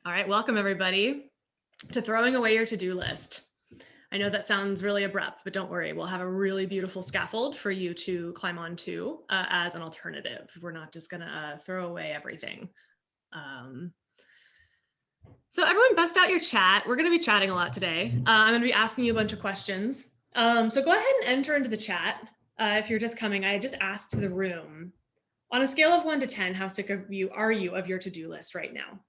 All right, welcome everybody to throwing away your to-do list. I know that sounds really abrupt, but don't worry, we'll have a really beautiful scaffold for you to climb onto as an alternative. We're not just gonna throw away everything. So everyone bust out your chat. We're gonna be chatting a lot today. I'm gonna be asking you a bunch of questions. So go ahead and enter into the chat. If you're just coming, I just asked the room, on a scale of 1 to 10, how sick are you of your to-do list right now?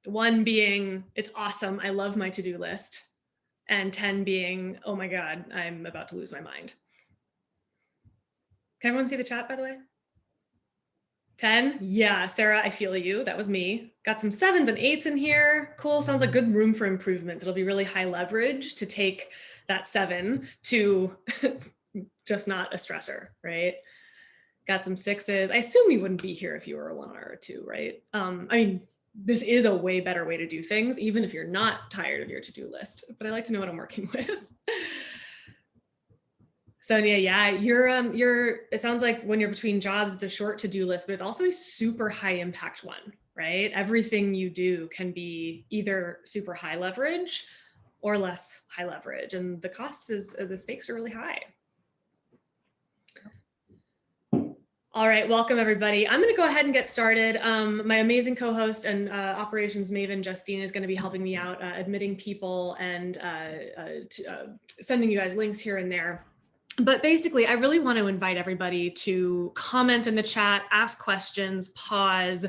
1 being, it's awesome, I love my to-do list. And 10 being, oh my God, I'm about to lose my mind. Can everyone see the chat, by the way? 10? Yeah, Sarah, I feel you. That was me. Got some 7s and 8s in here. Cool, sounds like good room for improvement. It'll be really high leverage to take that 7 to just not a stressor, right? Got some 6s. I assume you wouldn't be here if you were a 1 or a 2, right? I mean, this is a way better way to do things, even if you're not tired of your to-do list, but I like to know what I'm working with. Sonia, yeah, it sounds like when you're between jobs, it's a short to-do list, but it's also a super high impact one, right? Everything you do can be either super high leverage or less high leverage. And the stakes are really high. All right, welcome everybody. I'm going to go ahead and get started. My amazing co-host and operations maven, Justine, is going to be helping me out, admitting people and sending you guys links here and there. But basically, I really want to invite everybody to comment in the chat, ask questions, pause.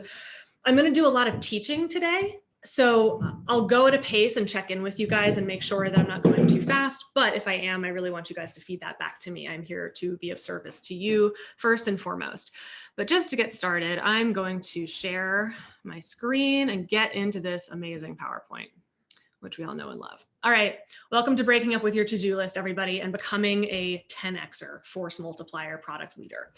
I'm going to do a lot of teaching today. So I'll go at a pace and check in with you guys and make sure that I'm not going too fast. But if I am, I really want you guys to feed that back to me. I'm here to be of service to you first and foremost. But just to get started, I'm going to share my screen and get into this amazing PowerPoint, which we all know and love. All right, welcome to breaking up with your to-do list, everybody, and becoming a 10Xer, force multiplier product leader.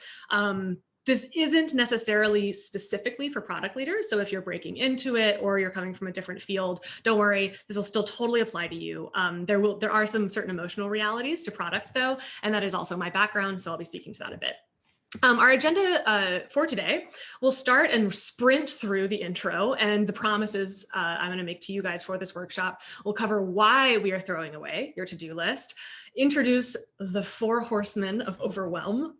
This isn't necessarily specifically for product leaders. So if you're breaking into it or you're coming from a different field, don't worry, this will still totally apply to you. There are some certain emotional realities to product though, and that is also my background. So I'll be speaking to that a bit. Our agenda for today, we'll start and sprint through the intro and the promises I'm going to make to you guys for this workshop. We'll cover why we are throwing away your to-do list, introduce the 4 horsemen of overwhelm,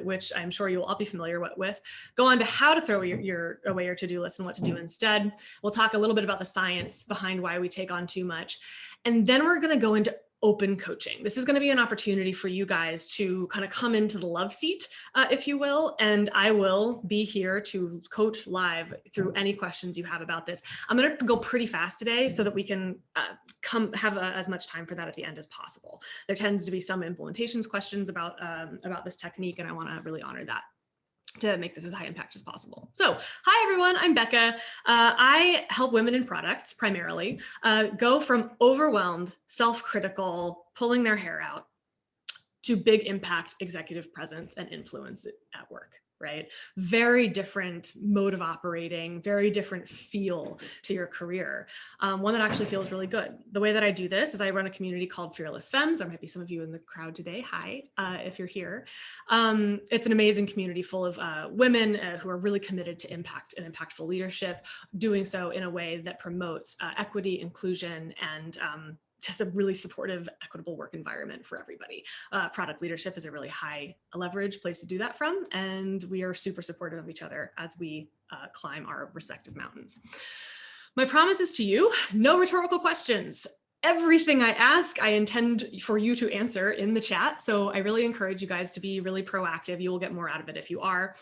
which I'm sure you'll all be familiar with, go on to how to throw away your to-do list and what to do instead. We'll talk a little bit about the science behind why we take on too much. And then we're going to go into open coaching. This is going to be an opportunity for you guys to kind of come into the love seat, if you will, and I will be here to coach live through any questions you have about this. I'm going to go pretty fast today so that we can have as much time for that at the end as possible. There tends to be some implementations questions about this technique, and I want to really honor that to make this as high impact as possible. So, hi everyone, I'm Becca. I help women in products primarily go from overwhelmed, self-critical, pulling their hair out to big impact executive presence and influence at work, right? Very different mode of operating, very different feel to your career. One that actually feels really good. The way that I do this is I run a community called Fearless Femmes. There might be some of you in the crowd today. Hi, if you're here. It's an amazing community full of women who are really committed to impact and impactful leadership, doing so in a way that promotes equity, inclusion, and just a really supportive, equitable work environment for everybody. Product leadership is a really high leverage place to do that from, and we are super supportive of each other as we climb our respective mountains. My promise is to you, no rhetorical questions. Everything I ask, I intend for you to answer in the chat. So I really encourage you guys to be really proactive. You will get more out of it if you are.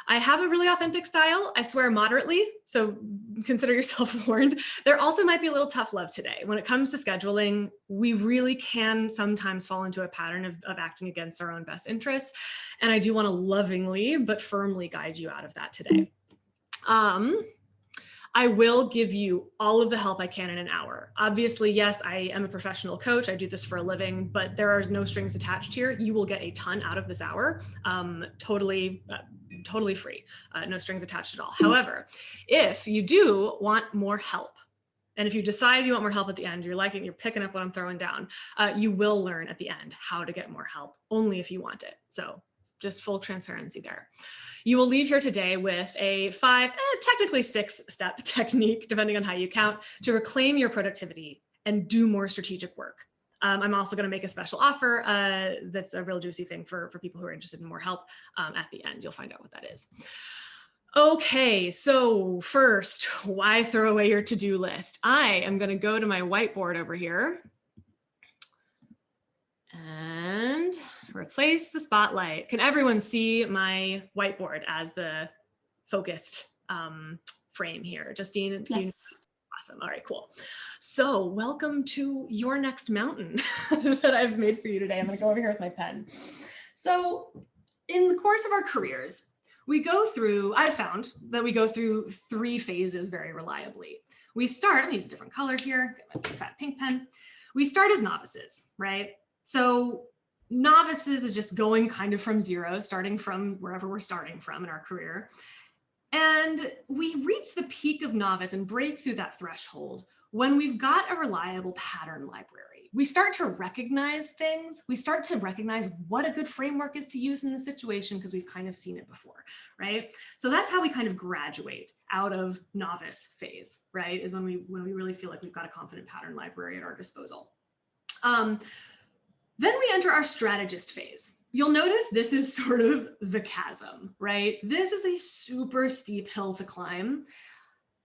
I have a really authentic style. I swear moderately, so consider yourself warned. There also might be a little tough love today. When it comes to scheduling, we really can sometimes fall into a pattern of acting against our own best interests. And I do want to lovingly but firmly guide you out of that today. I will give you all of the help I can in an hour. Obviously, yes, I am a professional coach. I do this for a living, but there are no strings attached here. You will get a ton out of this hour, totally free, no strings attached at all. However, if you do want more help, and if you decide you want more help at the end, you're picking up what I'm throwing down, you will learn at the end how to get more help, only if you want it. So just full transparency there. You will leave here today with a 5, technically 6-step technique, depending on how you count, to reclaim your productivity and do more strategic work. I'm also going to make a special offer that's a real juicy thing for people who are interested in more help at the end. You'll find out what that is. Okay, so first, why throw away your to-do list? I am going to go to my whiteboard over here and replace the spotlight. Can everyone see my whiteboard as the focused frame here? Justine? Yes. Awesome. All right, cool. So welcome to your next mountain that I've made for you today. I'm going to go over here with my pen. So in the course of our careers, I've found that we go through 3 phases very reliably. We start, I'm going to use a different color here, get my big fat pink pen. We start as novices, right? So novices is just going kind of from zero, starting from wherever we're starting from in our career. And we reach the peak of novice and break through that threshold when we've got a reliable pattern library. We start to recognize things. We start to recognize what a good framework is to use in the situation because we've kind of seen it before, right? So that's how we kind of graduate out of novice phase, right? Is when we really feel like we've got a confident pattern library at our disposal. Then we enter our strategist phase. You'll notice this is sort of the chasm, right? This is a super steep hill to climb.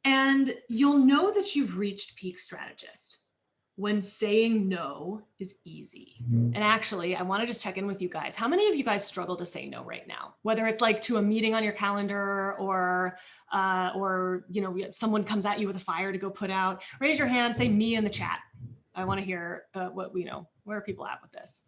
And you'll know that you've reached peak strategist when saying no is easy. And actually, I want to just check in with you guys. How many of you guys struggle to say no right now? Whether it's like to a meeting on your calendar or someone comes at you with a fire to go put out. Raise your hand, say me in the chat. I want to hear what we know. Where are people at with this?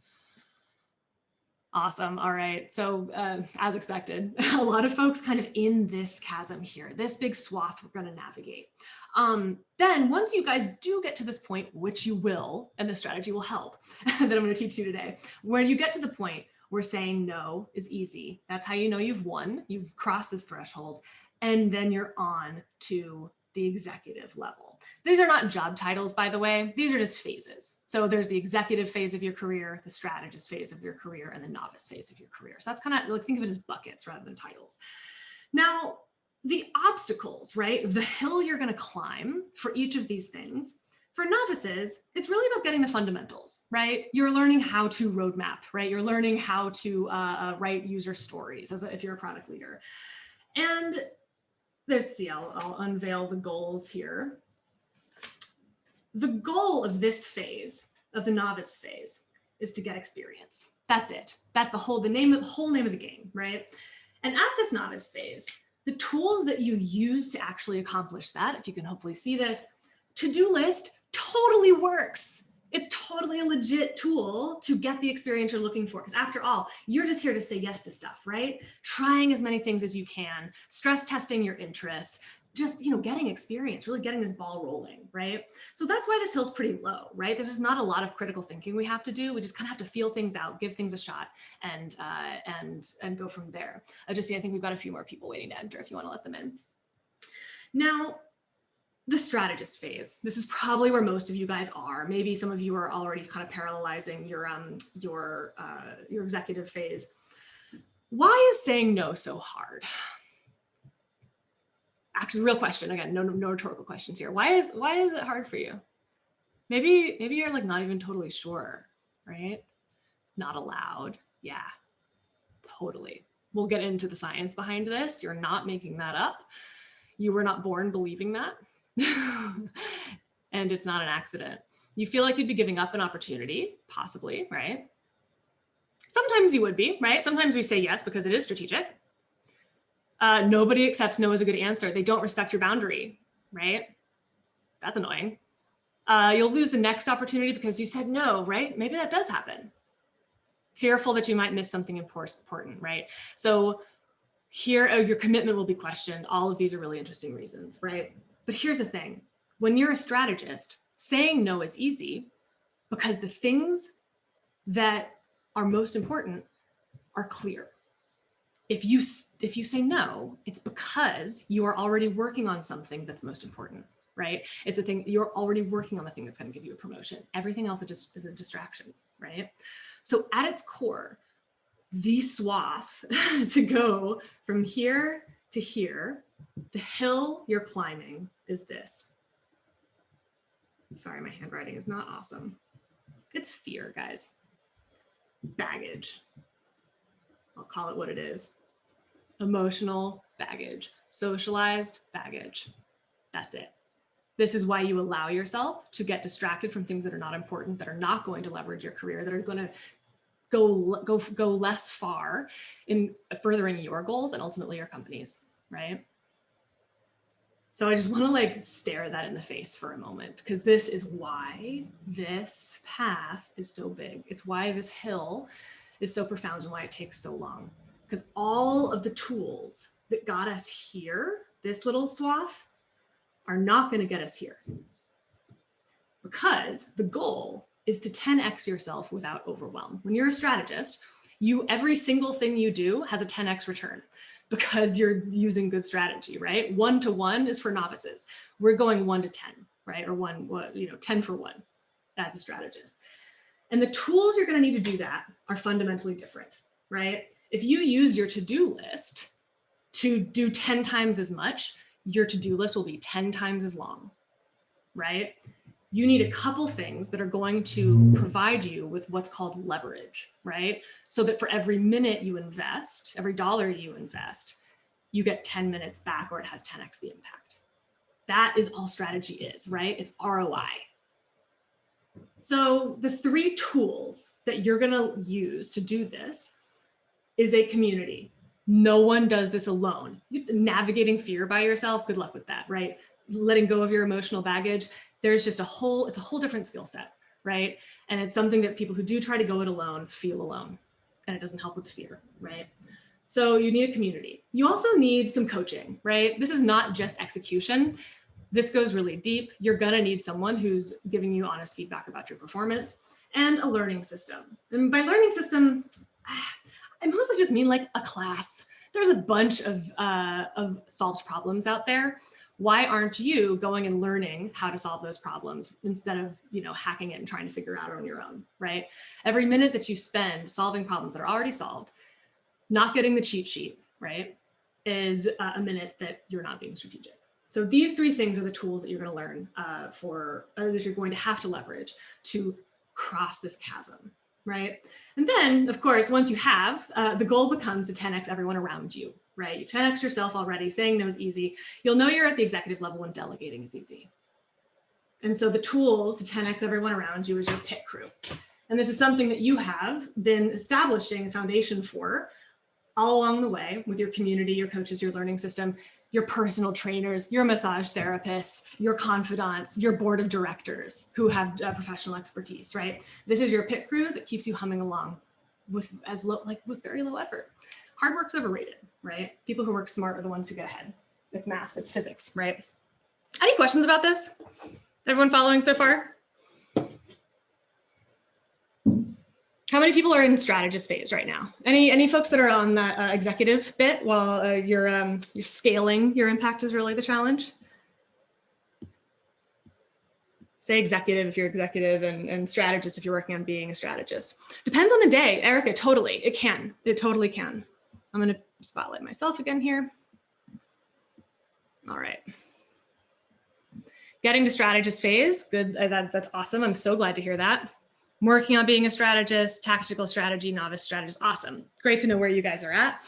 Awesome. All right. So as expected, a lot of folks kind of in this chasm here, this big swath we're going to navigate. Then once you guys do get to this point, which you will, and the strategy will help that I'm going to teach you today, when you get to the point where saying no is easy, that's how you know you've won, you've crossed this threshold, and then you're on to the executive level. These are not job titles, by the way. These are just phases. So there's the executive phase of your career, the strategist phase of your career, and the novice phase of your career. So that's kind of like, think of it as buckets rather than titles. Now, the obstacles, right? The hill you're going to climb for each of these things. For novices, it's really about getting the fundamentals, right? You're learning how to roadmap, right? You're learning how to write user stories if you're a product leader. And let's see, I'll unveil the goals here. The goal of this phase, of the novice phase, is to get experience. That's it. That's the whole name of the game, right? And at this novice phase, the tools that you use to actually accomplish that, if you can hopefully see this, to-do list totally works. It's totally a legit tool to get the experience you're looking for. Because after all, you're just here to say yes to stuff, right? Trying as many things as you can, stress testing your interests, just getting experience, really getting this ball rolling, right? So that's why this hill's pretty low, right? There's just not a lot of critical thinking we have to do. We just kind of have to feel things out, give things a shot, and go from there. I think we've got a few more people waiting to enter if you want to let them in. Now, the strategist phase. This is probably where most of you guys are. Maybe some of you are already kind of parallelizing your executive phase. Why is saying no so hard? Actually, real question again. No rhetorical questions here. Why is it hard for you? Maybe you're like not even totally sure, right? Not allowed. Yeah, totally. We'll get into the science behind this. You're not making that up. You were not born believing that. And it's not an accident. You feel like you'd be giving up an opportunity, possibly, right? Sometimes you would be, right? Sometimes we say yes because it is strategic. Nobody accepts no as a good answer. They don't respect your boundary, right? That's annoying. You'll lose the next opportunity because you said no, right? Maybe that does happen. Fearful that you might miss something important, right? So here, your commitment will be questioned. All of these are really interesting reasons, right? But here's the thing. When you're a strategist, saying no is easy because the things that are most important are clear. If you say no, it's because you are already working on something that's most important, right? It's the thing, you're already working on the thing that's going to give you a promotion. Everything else is a distraction, right? So at its core, the swath to go from here to here. The hill you're climbing is this. Sorry, my handwriting is not awesome. It's fear, guys. Baggage. I'll call it what it is. Emotional baggage, socialized baggage. That's it. This is why you allow yourself to get distracted from things that are not important, that are not going to leverage your career, that are going to go less far in furthering your goals and ultimately your company's, right? So I just want to like stare that in the face for a moment, because this is why this path is so big. It's why this hill is so profound and why it takes so long. Because all of the tools that got us here, this little swath, are not going to get us here. Because the goal is to 10x yourself without overwhelm. When you're a strategist, every single thing you do has a 10x return because you're using good strategy, right? 1 to 1 is for novices. We're going 1 to 10, right? Or 10 for 1 as a strategist. And the tools you're going to need to do that are fundamentally different, right? If you use your to-do list to do 10 times as much, your to-do list will be 10 times as long, right? You need a couple things that are going to provide you with what's called leverage, right? So that for every minute you invest, every dollar you invest, you get 10 minutes back, or it has 10x the impact. That is all strategy is, right? It's ROI. So the 3 tools that you're gonna use to do this is a community. No one does this alone. Navigating fear by yourself, good luck with that, right? Letting go of your emotional baggage. There's just it's a whole different skill set, right? And it's something that people who do try to go it alone feel alone, and it doesn't help with the fear, right? So you need a community. You also need some coaching, right? This is not just execution. This goes really deep. You're gonna need someone who's giving you honest feedback about your performance, and a learning system. And by learning system, I mostly just mean like a class. There's a bunch of solved problems out there. Why aren't you going and learning how to solve those problems instead of, hacking it and trying to figure it out on your own, right? Every minute that you spend solving problems that are already solved, not getting the cheat sheet, right, is a minute that you're not being strategic. So these 3 things are the tools that you're going to learn that you're going to have to leverage to cross this chasm, right? And then, of course, once you have, the goal becomes to 10x everyone around you, right? You've 10x yourself already. Saying no is easy. You'll know you're at the executive level when delegating is easy. And so the tools to 10x everyone around you is your pit crew. And this is something that you have been establishing a foundation for all along the way with your community, your coaches, your learning system, your personal trainers, your massage therapists, your confidants, your board of directors who have professional expertise, right? This is your pit crew that keeps you humming along with very low effort. Hard work's overrated, right? People who work smart are the ones who get ahead. It's math, it's physics, right? Any questions about this? Everyone following so far? How many people are in strategist phase right now? Any folks that are on that executive bit while you're scaling your impact is really the challenge? Say executive if you're executive, and strategist if you're working on being a strategist. Depends on the day, Erica, totally. It totally can. I'm gonna spotlight myself again here. All right. Getting to strategist phase, good, that's awesome. I'm so glad to hear that. I'm working on being a strategist, tactical strategy, novice strategist, awesome. Great to know where you guys are at.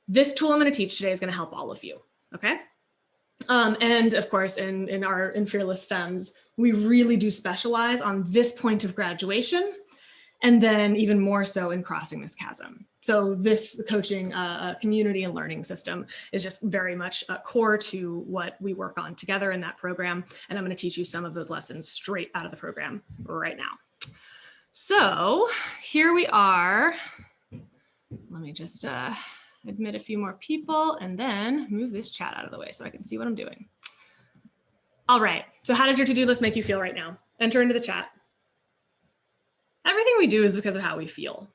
This tool I'm gonna teach today is gonna help all of you, okay? And of course, in Fearless Femmes, we really do specialize on this point of graduation, and then even more so in crossing this chasm. So this coaching community and learning system is just very much core to what we work on together in that program. And I'm going to teach you some of those lessons straight out of the program right now. So here we are. Let me just admit a few more people and then move this chat out of the way so I can see what I'm doing. All right, so how does your to-do list make you feel right now? Enter into the chat. Everything we do is because of how we feel.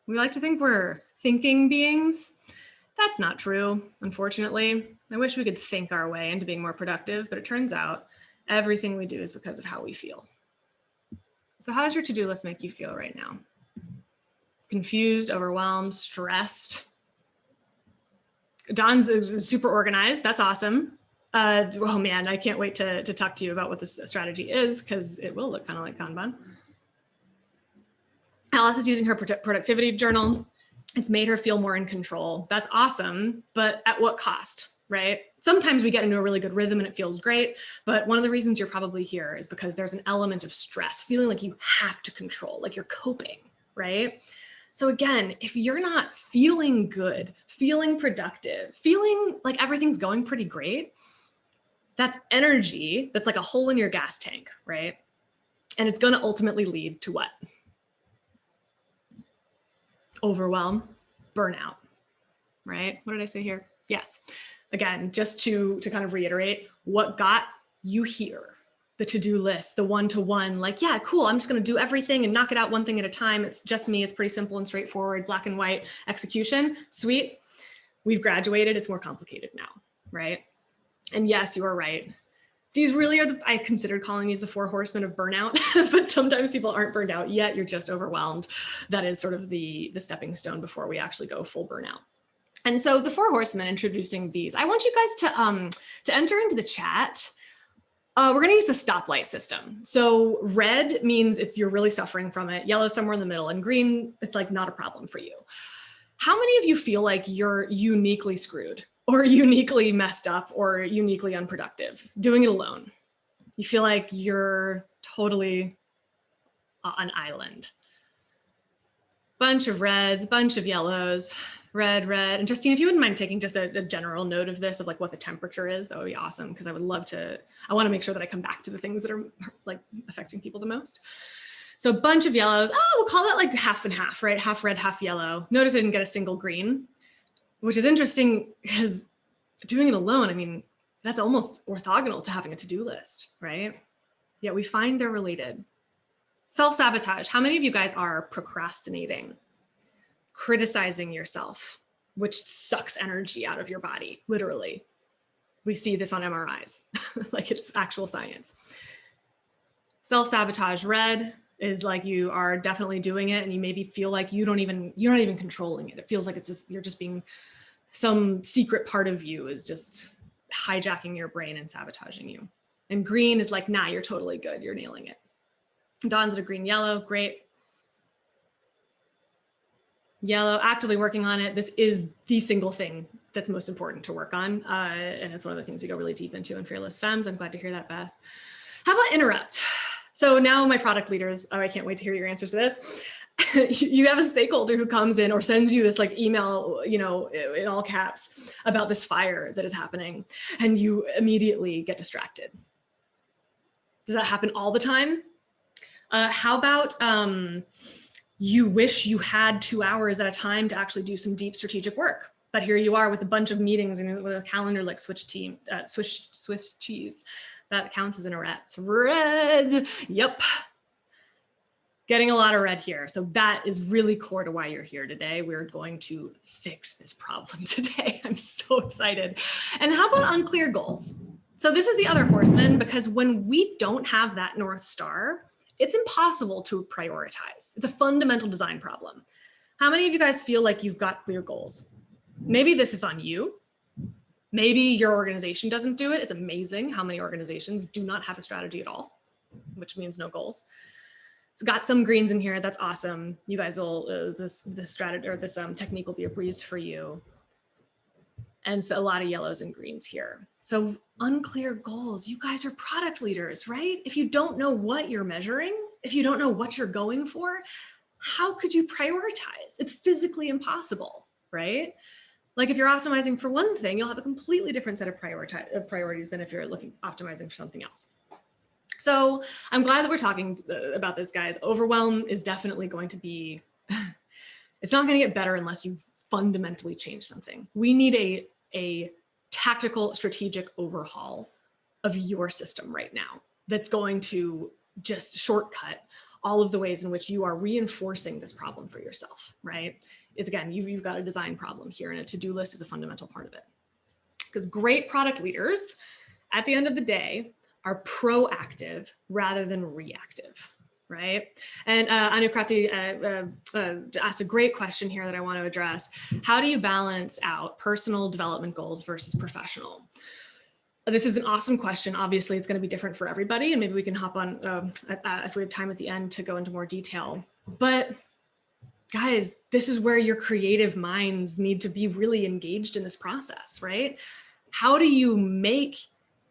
We like to think we're thinking beings. That's not true, unfortunately. I wish we could think our way into being more productive, but it turns out everything we do is because of how we feel. So how does your to-do list make you feel right now? confused, overwhelmed, stressed. Dawn's super organized. That's awesome. Oh man, I can't wait to talk to you about what this strategy is, because it will look kind of like Kanban. Alice is using her productivity journal. It's made her feel more in control. That's awesome, but at what cost, right? Sometimes we get into a really good rhythm and it feels great, but one of the reasons you're probably here is because there's an element of stress, feeling like you have to control, like you're coping, right? So again, if you're not feeling good, feeling productive, feeling like everything's going pretty great, that's energy that's like a hole in your gas tank, right? And it's going to ultimately lead to what? Overwhelm, burnout, right? What did I say here? Yes. Again, just to kind of reiterate, what got you here? The to-do list, the one-to-one, like, yeah, cool, I'm just going to do everything and knock it out one thing at a time. It's just me. It's pretty simple and straightforward, black and white execution. Sweet. We've graduated. It's more complicated now, right? And yes, you are right. These really are, I considered calling these the 4 horsemen of burnout, but sometimes people aren't burned out yet. You're just overwhelmed. That is sort of the stepping stone before we actually go full burnout. And so the 4 horsemen, introducing these, I want you guys to enter into the chat. We're going to use the stoplight system. So red means you're really suffering from it. Yellow somewhere in the middle, and green, it's like not a problem for you. How many of you feel like you're uniquely screwed or uniquely messed up or uniquely unproductive doing it alone? You feel like you're totally an island. Bunch of reds, bunch of yellows, red. And Justine, if you wouldn't mind taking just a general note of this, of like what the temperature is, that would be awesome, because I would love to, I want to make sure that I come back to the things that are like affecting people the most. So a bunch of yellows, we'll call that like half and half, right? Half red, half yellow. Notice I didn't get a single green, which is interesting because doing it alone, I mean, that's almost orthogonal to having a to-do list, right? Yet we find they're related. Self-sabotage. How many of you guys are procrastinating, criticizing yourself, which sucks energy out of your body, literally? We see this on MRIs, like it's actual science. Self-sabotage, red, is like you are definitely doing it and you maybe feel like you're not even controlling it. It feels like it's this, you're just being, some secret part of you is just hijacking your brain and sabotaging you. And green is like, nah, you're totally good. You're nailing it. Dawn's at a green, yellow, great. Yellow, actively working on it. This is the single thing that's most important to work on. And it's one of the things we go really deep into in Fearless Femmes. I'm glad to hear that, Beth. How about interrupt? So now my product leaders, I can't wait to hear your answers to this. You have a stakeholder who comes in or sends you this like email, you know, in all caps about this fire that is happening, and you immediately get distracted. Does that happen all the time? How about you wish you had 2 hours at a time to actually do some deep strategic work, but here you are with a bunch of meetings and with a calendar like Swiss cheese. That counts as an interrupt. Red, yep. Getting a lot of red here. So that is really core to why you're here today. We're going to fix this problem today. I'm so excited. And how about unclear goals? So this is the other horseman, because when we don't have that North Star, it's impossible to prioritize. It's a fundamental design problem. How many of you guys feel like you've got clear goals? Maybe this is on you. Maybe your organization doesn't do it. It's amazing how many organizations do not have a strategy at all, which means no goals. It's got some greens in here. That's awesome. You guys will, this strategy or this technique will be a breeze for you. And so a lot of yellows and greens here. So unclear goals. You guys are product leaders, right? If you don't know what you're measuring, if you don't know what you're going for, how could you prioritize? It's physically impossible, right? Like if you're optimizing for one thing, you'll have a completely different set of priorities than if you're optimizing for something else. So I'm glad that we're talking about this, guys. Overwhelm is definitely going to be, it's not going to get better unless you fundamentally change something. We need a tactical strategic overhaul of your system right now that's going to just shortcut all of the ways in which you are reinforcing this problem for yourself, right? It's again, you've got a design problem here, and a to-do list is a fundamental part of it. Because great product leaders, at the end of the day, are proactive rather than reactive. right? And Anukrati asked a great question here that I want to address. How do you balance out personal development goals versus professional? This is an awesome question. Obviously, it's going to be different for everybody, and maybe we can hop on if we have time at the end to go into more detail. But guys, this is where your creative minds need to be really engaged in this process, right? How do you make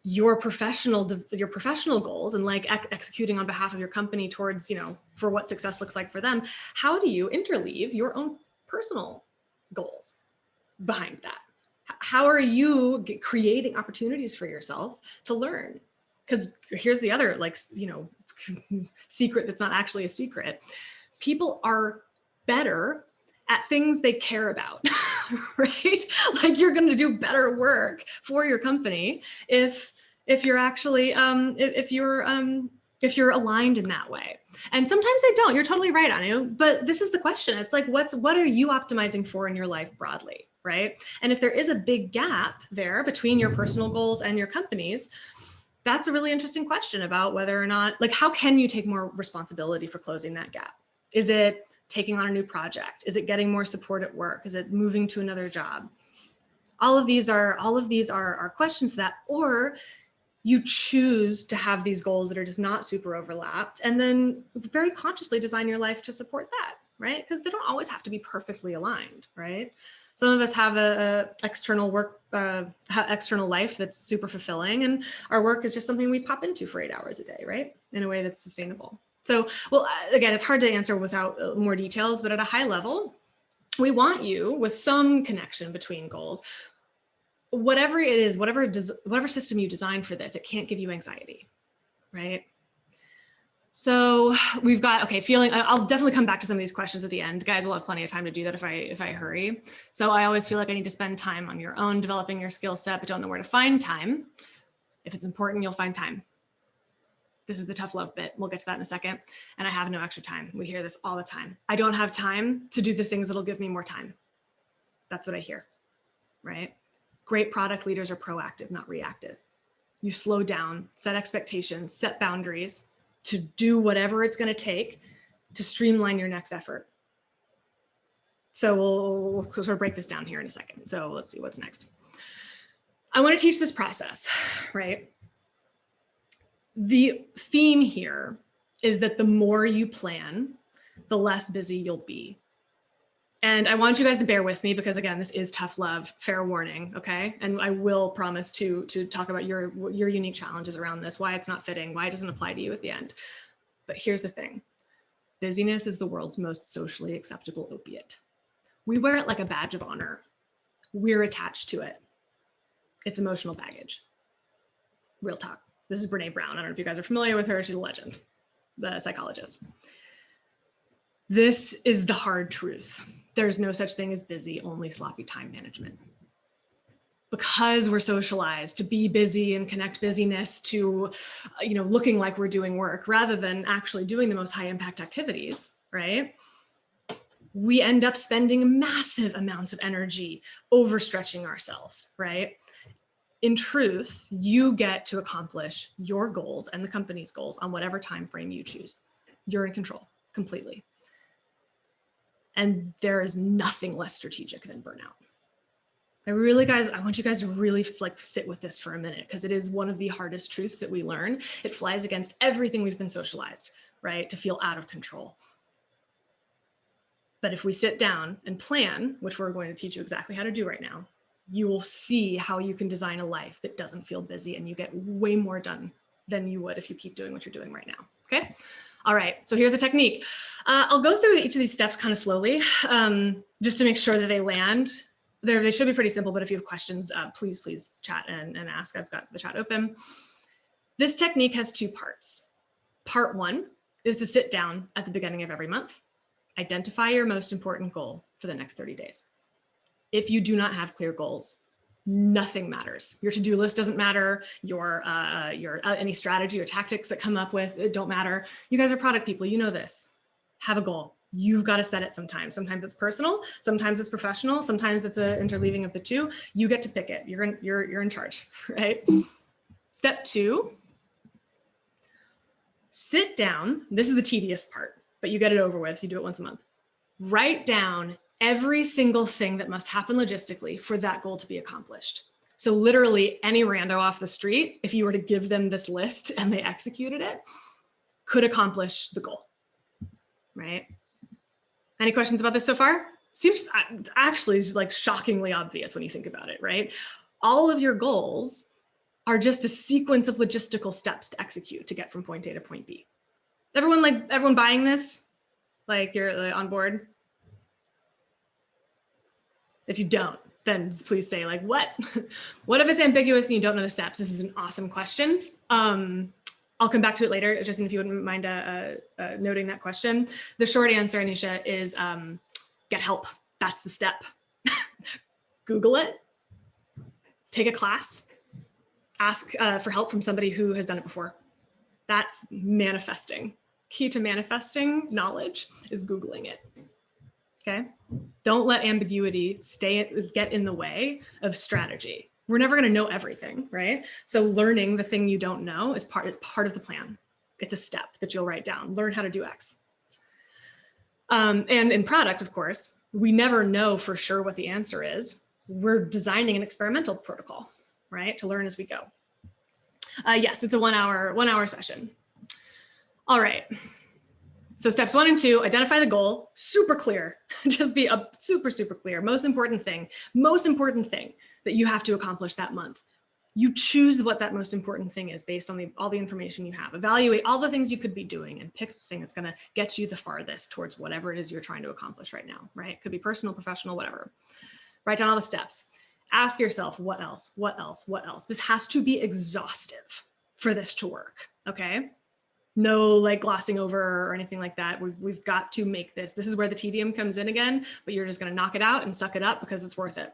your professional goals and like executing on behalf of your company towards, for what success looks like for them? How do you interleave your own personal goals behind that? How are you creating opportunities for yourself to learn? Because here's the other, secret that's not actually a secret. People are better at things they care about, right? Like you're going to do better work for your company if you're actually if you're aligned in that way. And sometimes they don't. You're totally right, Anu. But this is the question. It's like, what are you optimizing for in your life broadly, right? And if there is a big gap there between your personal goals and your company's, that's a really interesting question about whether or not, like, how can you take more responsibility for closing that gap? Is it taking on a new project? Is it getting more support at work? Is it moving to another job? All of these are questions to that, or you choose to have these goals that are just not super overlapped and then very consciously design your life to support that, right? Because they don't always have to be perfectly aligned, right? Some of us have a external life that's super fulfilling, and our work is just something we pop into for 8 hours a day, right? In a way that's sustainable. So, well, again, it's hard to answer without more details, but at a high level, we want you with some connection between goals. Whatever it is, whatever system you design for this, it can't give you anxiety, right? So we've got, okay, I'll definitely come back to some of these questions at the end. Guys, we'll have plenty of time to do that if I hurry. So I always feel like I need to spend time on your own, developing your skill set, but don't know where to find time. If it's important, you'll find time. This is the tough love bit. We'll get to that in a second. And I have no extra time. We hear this all the time. I don't have time to do the things that'll give me more time. That's what I hear, right? Great product leaders are proactive, not reactive. You slow down, set expectations, set boundaries to do whatever it's going to take to streamline your next effort. So we'll sort of break this down here in a second. So let's see what's next. I want to teach this process, right? The theme here is that the more you plan, the less busy you'll be. And I want you guys to bear with me because, again, this is tough love, fair warning, okay? And I will promise to talk about your unique challenges around this, why it's not fitting, why it doesn't apply to you at the end. But here's the thing. Busyness is the world's most socially acceptable opiate. We wear it like a badge of honor. We're attached to it. It's emotional baggage. Real talk. This is Brene Brown. I don't know if you guys are familiar with her. She's a legend, the psychologist. This is the hard truth. There's no such thing as busy, only sloppy time management. Because we're socialized to be busy and connect busyness to, looking like we're doing work rather than actually doing the most high impact activities, right? We end up spending massive amounts of energy overstretching ourselves, right? In truth, you get to accomplish your goals and the company's goals on whatever time frame you choose. You're in control completely. And there is nothing less strategic than burnout. I want you guys to really sit with this for a minute because it is one of the hardest truths that we learn. It flies against everything we've been socialized, right? To feel out of control. But if we sit down and plan, which we're going to teach you exactly how to do right now, you will see how you can design a life that doesn't feel busy and you get way more done than you would if you keep doing what you're doing right now, okay? All right, so here's the technique. I'll go through each of these steps kind of slowly, just to make sure that they land. They should be pretty simple, but if you have questions, please chat and ask. I've got the chat open. This technique has two parts. Part one is to sit down at the beginning of every month, identify your most important goal for the next 30 days. If you do not have clear goals, nothing matters. Your to-do list doesn't matter. Your any strategy or tactics that come up with it don't matter. You guys are product people. You know this. Have a goal. You've got to set it sometimes. Sometimes it's personal. Sometimes it's professional. Sometimes it's an interleaving of the two. You get to pick it. You're in charge, right? Step two. sit down. This is the tedious part, but you get it over with. You do it once a month. Write down every single thing that must happen logistically for that goal to be accomplished. So literally any rando off the street, if you were to give them this list and they executed it, could accomplish the goal, right? Any questions about this so far? Seems actually like shockingly obvious when you think about it, right? All of your goals are just a sequence of logistical steps to execute to get from point A to point B. Everyone buying this? Like you're on board? If you don't, then please say like, what? What if it's ambiguous and you don't know the steps? This is an awesome question. I'll come back to it later, Justine, if you wouldn't mind noting that question. The short answer, Anisha, is get help. That's the step. Google it, take a class, ask for help from somebody who has done it before. That's manifesting. Key to manifesting knowledge is Googling it, okay? Don't let ambiguity get in the way of strategy. We're never gonna know everything, right? So learning the thing you don't know is part of the plan. It's a step that you'll write down, learn how to do X. And in product, of course, we never know for sure what the answer is. We're designing an experimental protocol, right? To learn as we go. Yes, it's a one hour session. All right. So steps 1 and 2, identify the goal, super clear. Just be super clear. Most important thing that you have to accomplish that month. You choose what that most important thing is based on all the information you have. Evaluate all the things you could be doing and pick the thing that's gonna get you the farthest towards whatever it is you're trying to accomplish right now, right? Could be personal, professional, whatever. Write down all the steps. Ask yourself, what else? What else? What else? This has to be exhaustive for this to work, okay? No like glossing over or anything like that. We've got to make this. This is where the tedium comes in again, but you're just gonna knock it out and suck it up because it's worth it.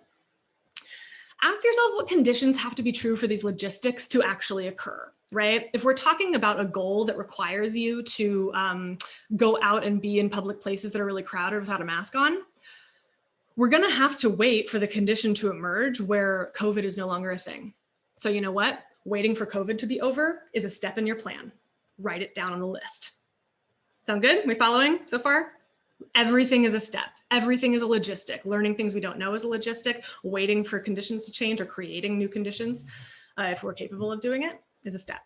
Ask yourself what conditions have to be true for these logistics to actually occur, right? If we're talking about a goal that requires you to go out and be in public places that are really crowded without a mask on, we're gonna have to wait for the condition to emerge where COVID is no longer a thing. So you know what? Waiting for COVID to be over is a step in your plan. Write it down on the list. Sound good? We following so far? Everything is a step. Everything is a logistic. Learning things we don't know is a logistic. Waiting for conditions to change or creating new conditions, if we're capable of doing it, is a step.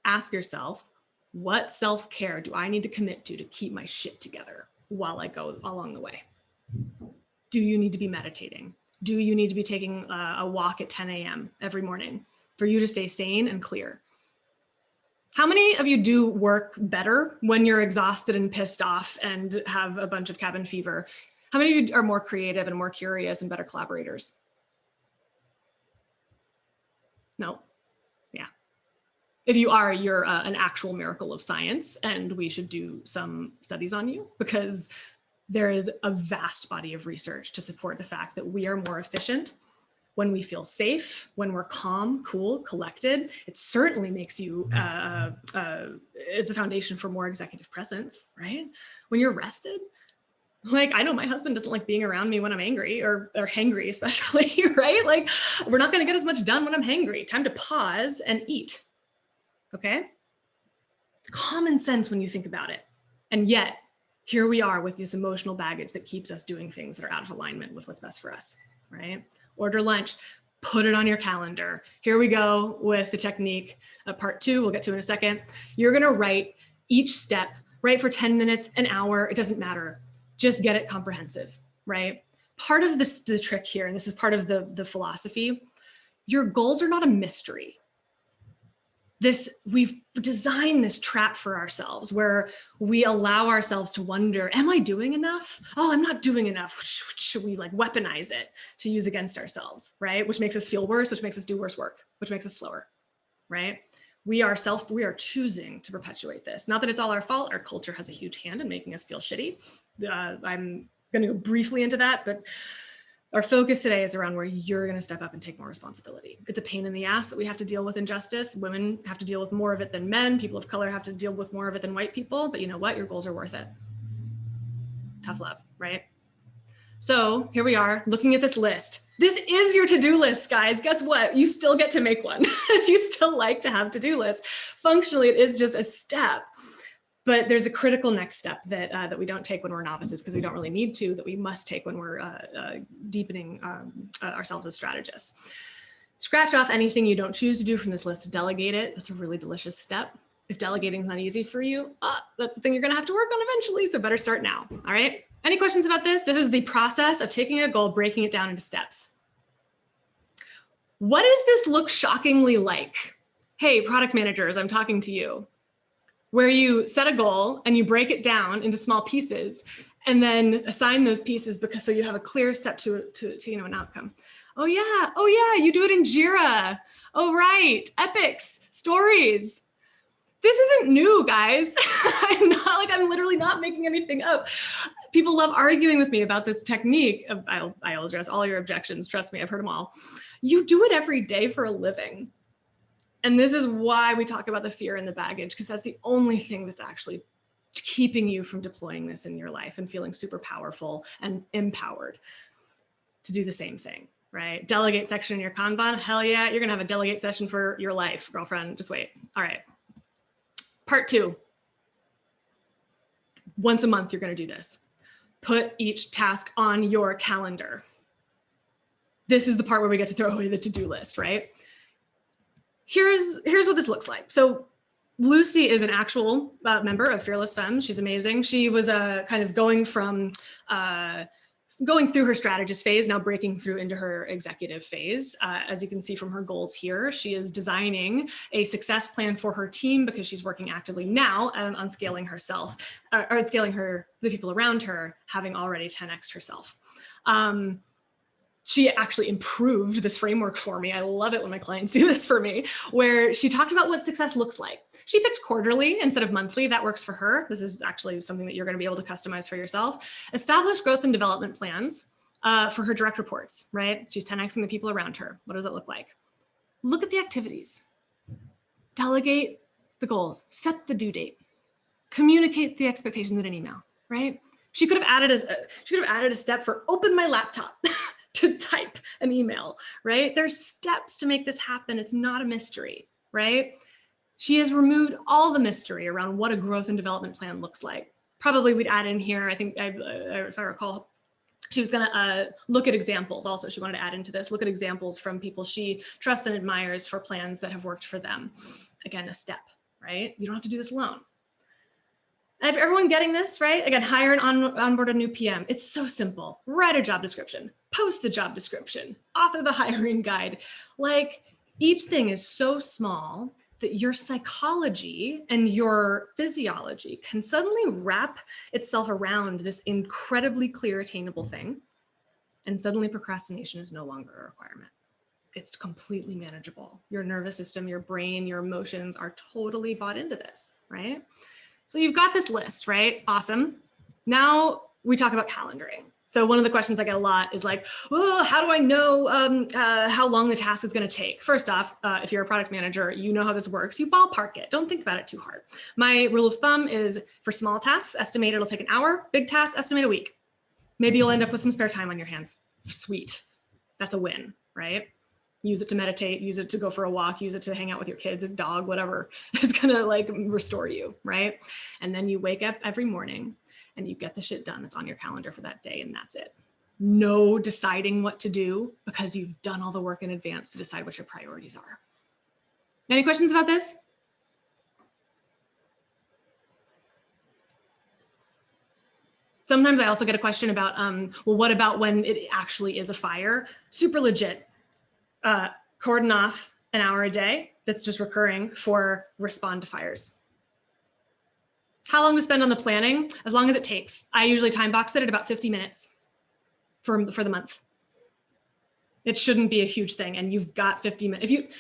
Ask yourself, what self-care do I need to commit to keep my shit together while I go along the way? Do you need to be meditating? Do you need to be taking a walk at 10 a.m. every morning for you to stay sane and clear? How many of you do work better when you're exhausted and pissed off and have a bunch of cabin fever? How many of you are more creative and more curious and better collaborators? No. Yeah. If you are, you're an actual miracle of science, and we should do some studies on you because there is a vast body of research to support the fact that we are more efficient when we feel safe, when we're calm, cool, collected. It certainly makes you, is the foundation for more executive presence, right? When you're rested, like I know my husband doesn't like being around me when I'm angry or hangry especially, right? Like we're not gonna get as much done when I'm hangry. Time to pause and eat, okay? It's common sense when you think about it. And yet, here we are with this emotional baggage that keeps us doing things that are out of alignment with what's best for us, right? Order lunch, put it on your calendar. Here we go with the technique, part 2, we'll get to in a second. You're gonna write each step, write for 10 minutes, an hour, it doesn't matter. Just get it comprehensive, right? Part of the trick here, and this is part of the philosophy, your goals are not a mystery. We've designed this trap for ourselves where we allow ourselves to wonder, am I doing enough? Oh, I'm not doing enough. Should we like weaponize it to use against ourselves, right? Which makes us feel worse, which makes us do worse work, which makes us slower, right? We are choosing to perpetuate this. Not that it's all our fault. Our culture has a huge hand in making us feel shitty. I'm gonna go briefly into that, but our focus today is around where you're going to step up and take more responsibility. It's a pain in the ass that we have to deal with injustice. Women have to deal with more of it than men. People of color have to deal with more of it than white people. But you know what? Your goals are worth it. Tough love, right? So here we are looking at this list. This is your to-do list, guys. Guess what? You still get to make one if you still like to have to-do lists. Functionally, it is just a step. But there's a critical next step that we don't take when we're novices because we don't really need to, that we must take when we're deepening ourselves as strategists. Scratch off anything you don't choose to do from this list. Delegate it. That's a really delicious step. If delegating is not easy for you, that's the thing you're going to have to work on eventually. So better start now. All right. Any questions about this? This is the process of taking a goal, breaking it down into steps. What does this look shockingly like? Hey, product managers, I'm talking to you. Where you set a goal and you break it down into small pieces and then assign those pieces because so you have a clear step to an outcome. Oh yeah, you do it in Jira. Oh right, epics, stories. This isn't new, guys. I'm literally not making anything up. People love arguing with me about this technique. I'll address all your objections. Trust me, I've heard them all. You do it every day for a living. And this is why we talk about the fear and the baggage, because that's the only thing that's actually keeping you from deploying this in your life and feeling super powerful and empowered to do the same thing, right? Delegate section in your Kanban. Hell yeah, you're gonna have a delegate session for your life, girlfriend. Just wait. All right. Part 2. Once a month, you're gonna do this. Put each task on your calendar. This is the part where we get to throw away the to-do list, right? Here's what this looks like. So Lucy is an actual member of Fearless Femmes. She's amazing. She was kind of going through her strategist phase, now breaking through into her executive phase. As you can see from her goals here, she is designing a success plan for her team because she's working actively now on scaling herself, or scaling the people around her, having already 10x'd herself. She actually improved this framework for me. I love it when my clients do this for me, where she talked about what success looks like. She picked quarterly instead of monthly. That works for her. This is actually something that you're going to be able to customize for yourself. Establish growth and development plans for her direct reports, right? She's 10xing the people around her. What does it look like? Look at the activities. Delegate the goals. Set the due date. Communicate the expectations in an email, right? She could have added a step for open my laptop. To type an email, right? There's steps to make this happen. It's not a mystery, right? She has removed all the mystery around what a growth and development plan looks like. Probably we'd add in here, I think, if I recall, she was gonna look at examples also. She wanted to add into this, look at examples from people she trusts and admires for plans that have worked for them. Again, a step, right? You don't have to do this alone. Everyone getting this, right? Again, hire and onboard a new PM. It's so simple. Write a job description, post the job description, author the hiring guide. Like, each thing is so small that your psychology and your physiology can suddenly wrap itself around this incredibly clear, attainable thing. And suddenly procrastination is no longer a requirement. It's completely manageable. Your nervous system, your brain, your emotions are totally bought into this, right? So you've got this list, right? Awesome. Now we talk about calendaring. So one of the questions I get a lot is like, well, how do I know how long the task is going to take? First off, if you're a product manager, you know how this works. You ballpark it. Don't think about it too hard. My rule of thumb is for small tasks, estimate it'll take an hour. Big tasks, estimate a week. Maybe you'll end up with some spare time on your hands. Sweet. That's a win, right? Use it to meditate, use it to go for a walk, use it to hang out with your kids, a dog, whatever is gonna like restore you, right? And then you wake up every morning and you get the shit done that's on your calendar for that day, and that's it. No deciding what to do because you've done all the work in advance to decide what your priorities are. Any questions about this? Sometimes I also get a question about, well, what about when it actually is a fire? Super legit. Cordon off an hour a day that's just recurring for respond to fires. How long to spend on the planning? As long as it takes. I usually time box it at about 50 minutes for the month. It shouldn't be a huge thing, and you've got 50 minutes.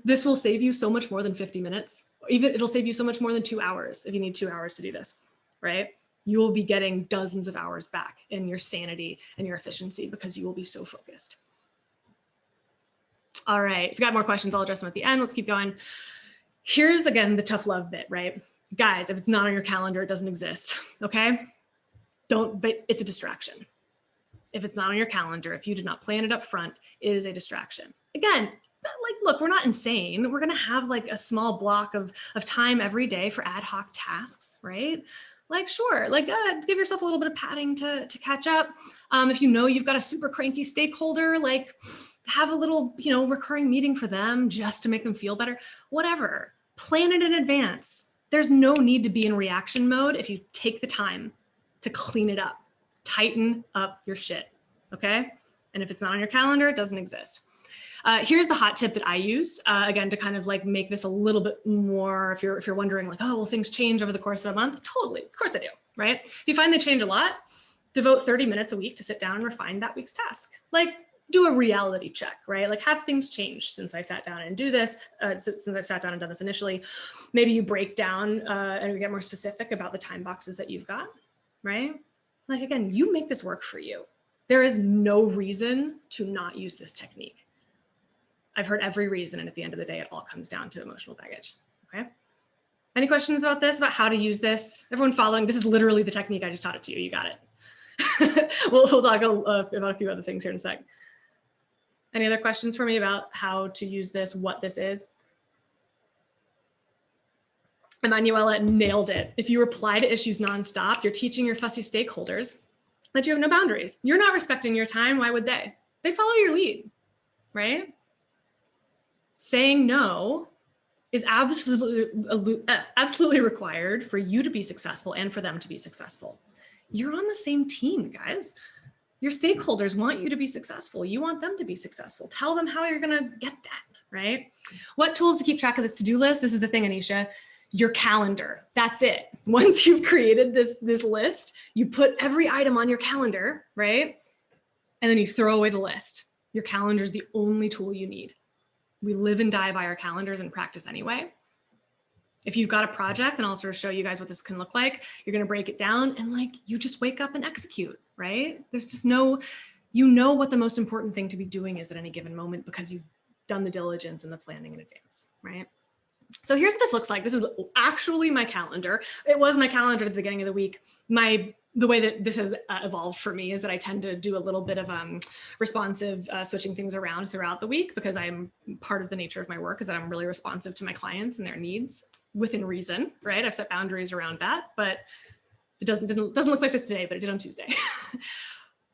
This will save you so much more than 50 minutes. Even it'll save you so much more than 2 hours if you need 2 hours to do this, right? You will be getting dozens of hours back in your sanity and your efficiency because you will be so focused. All right, if you got more questions, I'll address them at the end. Let's keep going. Here's, again, the tough love bit, right? Guys, if it's not on your calendar, it doesn't exist, okay? But it's a distraction. if it's not on your calendar, if you did not plan it up front, it is a distraction. Again, like, look, we're not insane. We're going to have like a small block of time every day for ad hoc tasks, right? Like, sure, like give yourself a little bit of padding to catch up. If you know you've got a super cranky stakeholder, like have a little, recurring meeting for them just to make them feel better, whatever. Plan it in advance. There's no need to be in reaction mode if you take the time to clean it up, tighten up your shit, okay? And if it's not on your calendar, it doesn't exist. Here's the hot tip that I use, again, to kind of like make this a little bit more, if you're wondering like, oh, will things change over the course of a month? Totally, of course they do, right? If you find they change a lot, devote 30 minutes a week to sit down and refine that week's task. Like, do a reality check, right? Like, have things changed since I sat down and do this, since I've sat down and done this initially. Maybe you break down and you get more specific about the time boxes that you've got, right? Like, again, you make this work for you. There is no reason to not use this technique. I've heard every reason, and at the end of the day, it all comes down to emotional baggage, okay? Any questions about this, about how to use this? Everyone following? This is literally the technique. I just taught it to you. You got it. We'll talk about a few other things here in a sec. Any other questions for me about how to use this, what this is? Emanuela nailed it. If you reply to issues nonstop, you're teaching your fussy stakeholders that you have no boundaries. You're not respecting your time. Why would they? They follow your lead, right? Saying no is absolutely required for you to be successful and for them to be successful. You're on the same team, guys. Your stakeholders want you to be successful. You want them to be successful. Tell them how you're gonna get that, right? What tools to keep track of this to-do list? This is the thing, Anisha. Your calendar, that's it. Once you've created this list, you put every item on your calendar, right? And then you throw away the list. Your calendar is the only tool you need. We live and die by our calendars in practice anyway. If you've got a project, and I'll sort of show you guys what this can look like, you're gonna break it down and like, you just wake up and execute, right? There's just no, you know what the most important thing to be doing is at any given moment because you've done the diligence and the planning in advance, right? So here's what this looks like. This is actually my calendar. It was my calendar at the beginning of the week. The way that this has evolved for me is that I tend to do a little bit of responsive switching things around throughout the week because I'm part of the nature of my work is that I'm really responsive to my clients and their needs within reason, right? I've set boundaries around that, but it doesn't look like this today, but it did on Tuesday.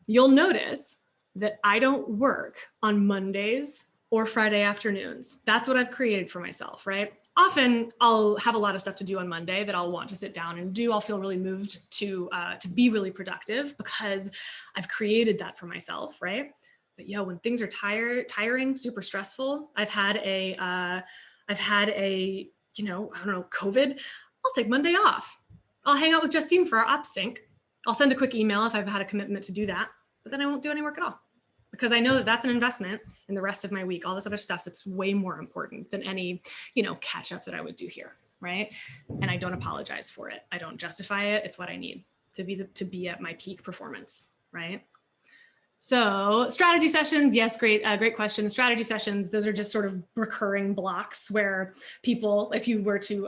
You'll notice that I don't work on Mondays or Friday afternoons. That's what I've created for myself, right? Often I'll have a lot of stuff to do on Monday that I'll want to sit down and do. I'll feel really moved to be really productive because I've created that for myself, right? But when things are tiring, super stressful, I've had a COVID, I'll take Monday off. I'll hang out with Justine for our ops sync. I'll send a quick email if I've had a commitment to do that, but then I won't do any work at all. Because I know that that's an investment in the rest of my week, all this other stuff that's way more important than any, catch up that I would do here, right? And I don't apologize for it. I don't justify it. It's what I need to be at my peak performance, right? So strategy sessions, yes, great question. Strategy sessions, those are just sort of recurring blocks where people, if you were to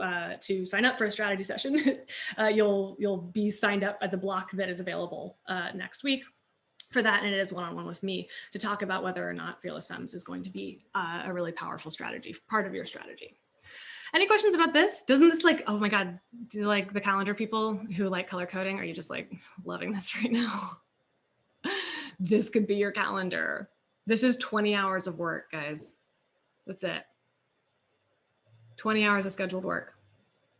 sign up for a strategy session, you'll be signed up at the block that is available next week. For that, and it is one-on-one with me to talk about whether or not Fearless Femmes is going to be a really powerful strategy, part of your strategy. Any questions about this? Doesn't this oh my God, do like the calendar people who like color coding? Are you just like loving this right now? This could be your calendar. This is 20 hours of work, guys. That's it. 20 hours of scheduled work.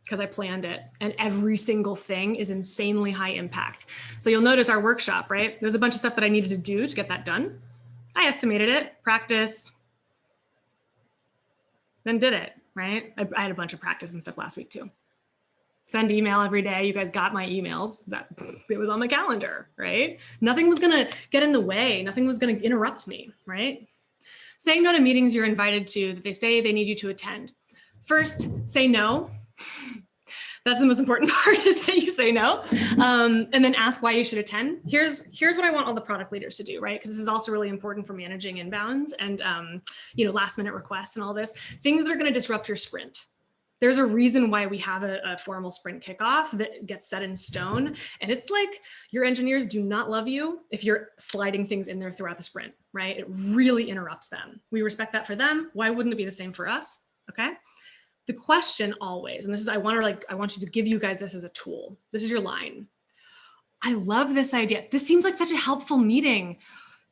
Because I planned it, and every single thing is insanely high impact. So you'll notice our workshop, right? There's a bunch of stuff that I needed to do to get that done. I estimated it, practice, then did it, right? I had a bunch of practice and stuff last week too. Send email every day. You guys got my emails. It was on my calendar, right? Nothing was gonna get in the way. Nothing was gonna interrupt me, right? Saying no to meetings you're invited to that they say they need you to attend. First, say no. That's the most important part is that you say no, and then ask why you should attend. Here's what I want all the product leaders to do, right? Because this is also really important for managing inbounds and last minute requests and all this. Things are going to disrupt your sprint. There's a reason why we have a formal sprint kickoff that gets set in stone. And it's like your engineers do not love you if you're sliding things in there throughout the sprint, right? It really interrupts them. We respect that for them. Why wouldn't it be the same for us? Okay. The question always, and this is, I want you to give you guys this as a tool. This is your line. I love this idea. This seems like such a helpful meeting.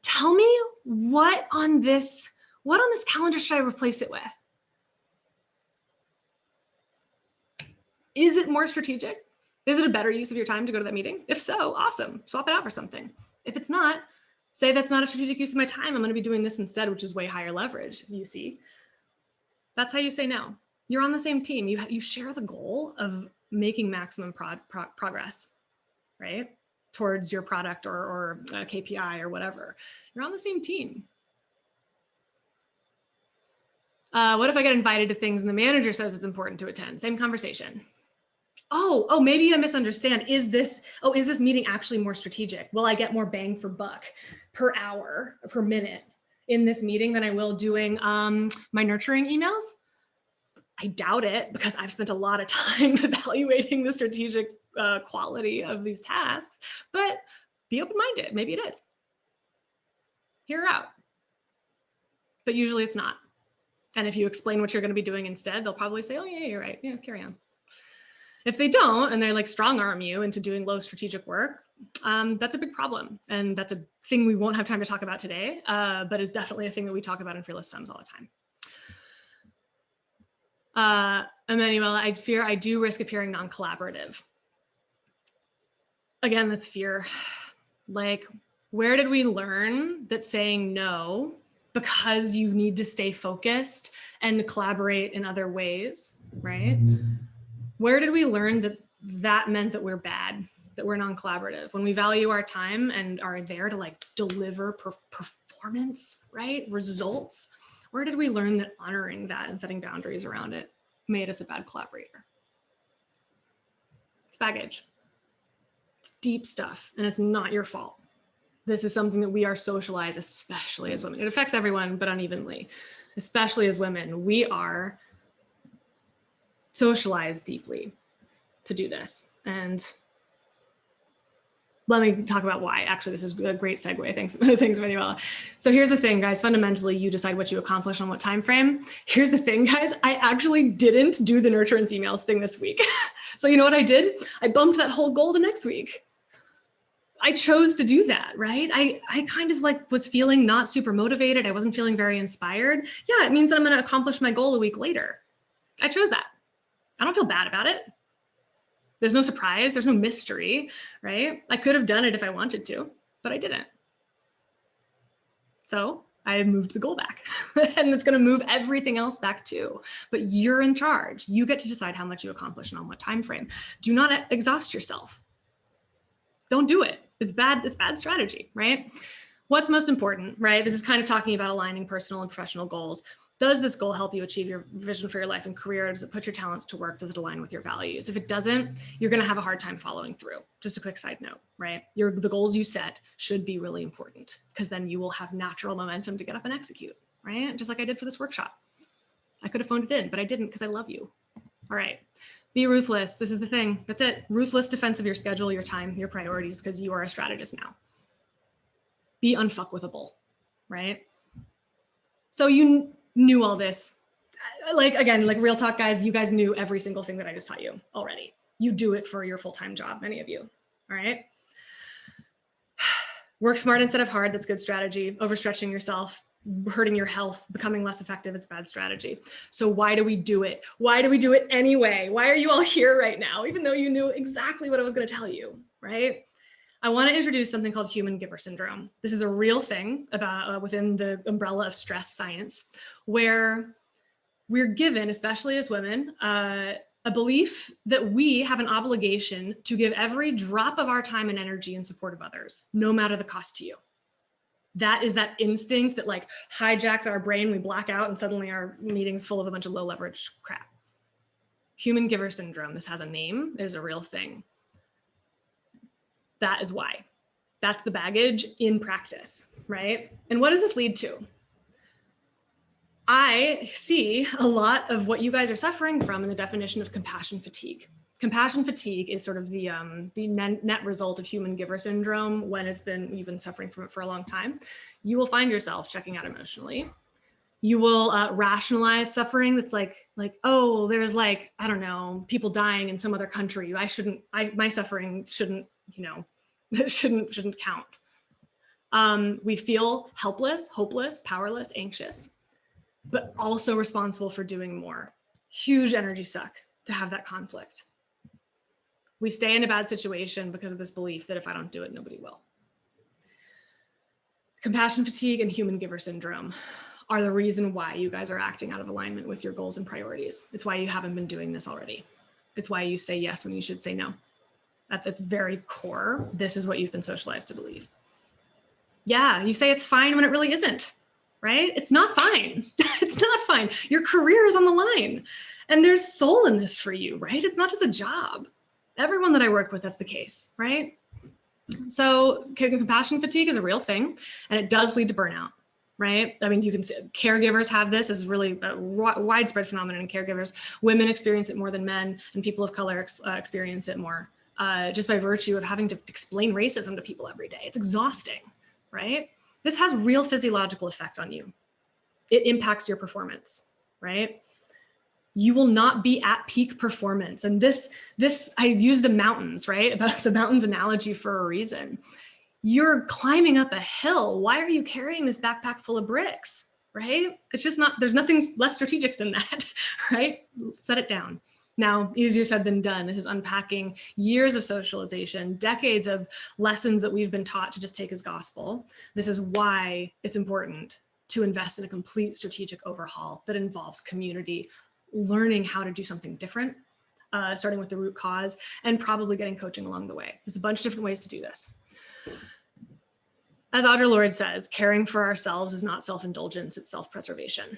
Tell me what on this calendar should I replace it with? Is it more strategic? Is it a better use of your time to go to that meeting? If so, awesome. Swap it out for something. If it's not, say that's not a strategic use of my time. I'm going to be doing this instead, which is way higher leverage, you see. That's how you say no. You're on the same team. You share the goal of making maximum progress, right? Towards your product or KPI or whatever. You're on the same team. What if I get invited to things and the manager says it's important to attend? Same conversation. Oh, maybe I misunderstand. Is this meeting actually more strategic? Will I get more bang for buck per hour, per minute in this meeting than I will doing my nurturing emails? I doubt it, because I've spent a lot of time evaluating the strategic quality of these tasks, but be open-minded. Maybe it is. Hear her out. But usually it's not. And if you explain what you're going to be doing instead, they'll probably say, oh yeah, you're right. Yeah, carry on. If they don't, and they're like strong arm you into doing low strategic work, that's a big problem. And that's a thing we won't have time to talk about today, but is definitely a thing that we talk about in Fearless Femmes all the time. Emmanuel, I fear I do risk appearing non-collaborative. Again, that's fear. Like, where did we learn that saying no because you need to stay focused and collaborate in other ways, right? Where did we learn that that meant that we're bad, that we're non-collaborative? When we value our time and are there to like deliver performance, right? Results. Where did we learn that honoring that and setting boundaries around it made us a bad collaborator? It's baggage. It's deep stuff, and it's not your fault. This is something that we are socialized, especially as women. It affects everyone, but unevenly. Especially as women, we are socialized deeply to do this. And let me talk about why. Actually, this is a great segue. Thanks, Manuela. So here's the thing, guys. Fundamentally, you decide what you accomplish on what time frame. Here's the thing, guys. I actually didn't do the nurturance emails thing this week. So you know what I did? I bumped that whole goal to next week. I chose to do that, right? I kind of like was feeling not super motivated. I wasn't feeling very inspired. Yeah, it means that I'm going to accomplish my goal a week later. I chose that. I don't feel bad about it. There's no surprise. There's no mystery, right? I could have done it if I wanted to, but I didn't. So I moved the goal back and it's going to move everything else back too. But you're in charge. You get to decide how much you accomplish and on what time frame. Do not exhaust yourself. Don't do it. It's bad. It's bad strategy, right? What's most important, right? This is kind of talking about aligning personal and professional goals. Does this goal help you achieve your vision for your life and career? Does it put your talents to work? Does it align with your values? If it doesn't, you're going to have a hard time following through. Just a quick side note, right? The goals you set should be really important, because then you will have natural momentum to get up and execute, right? Just like I did for this workshop. I could have phoned it in, but I didn't, because I love you. All right. Be ruthless. This is the thing. That's it. Ruthless defense of your schedule, your time, your priorities, because you are a strategist now. Be unfuckwithable, right? So you knew all this. Like, again, like real talk, guys, you guys knew every single thing that I just taught you already. You do it for your full-time job, many of you, all right? Work smart instead of hard. That's good strategy. Overstretching yourself, hurting your health, becoming less effective. It's bad strategy. So why do we do it? Why do we do it anyway? Why are you all here right now, even though you knew exactly what I was going to tell you, right? I want to introduce something called human giver syndrome. This is a real thing about within the umbrella of stress science, where we're given, especially as women, a belief that we have an obligation to give every drop of our time and energy in support of others, no matter the cost to you. That is that instinct that like hijacks our brain. We black out and suddenly our meeting's full of a bunch of low leverage crap. Human giver syndrome. This has a name. It is a real thing. That is why. That's the baggage in practice, right? And what does this lead to? I see a lot of what you guys are suffering from in the definition of compassion fatigue. Compassion fatigue is sort of the net result of human giver syndrome when you've been suffering from it for a long time. You will find yourself checking out emotionally. You will rationalize suffering that's like, oh, there's like, I don't know, people dying in some other country. My suffering shouldn't, shouldn't count. We feel helpless, hopeless, powerless, anxious, but also responsible for doing more. Huge energy suck to have that conflict. We stay in a bad situation because of this belief that if I don't do it, nobody will. Compassion fatigue and human giver syndrome are the reason why you guys are acting out of alignment with your goals and priorities. It's why you haven't been doing this already. It's why you say yes when you should say no. At its very core, this is what you've been socialized to believe. Yeah, you say it's fine when it really isn't, right? It's not fine. It's not fine. Your career is on the line and there's soul in this for you, right? It's not just a job. Everyone that I work with, that's the case, right? So compassion fatigue is a real thing and it does lead to burnout, right? I mean, you can see caregivers have this as really a widespread phenomenon in caregivers. Women experience it more than men, and people of color experience it more just by virtue of having to explain racism to people every day. It's exhausting, right? This has real physiological effect on you. It impacts your performance, right? You will not be at peak performance. And this, I use the mountains, right? About the mountains analogy for a reason. You're climbing up a hill. Why are you carrying this backpack full of bricks, right? It's just not, there's nothing less strategic than that, right? Set it down. Now, easier said than done. This is unpacking years of socialization, decades of lessons that we've been taught to just take as gospel. This is why it's important to invest in a complete strategic overhaul that involves community, learning how to do something different, starting with the root cause, and probably getting coaching along the way. There's a bunch of different ways to do this. As Audre Lorde says, caring for ourselves is not self-indulgence, it's self-preservation.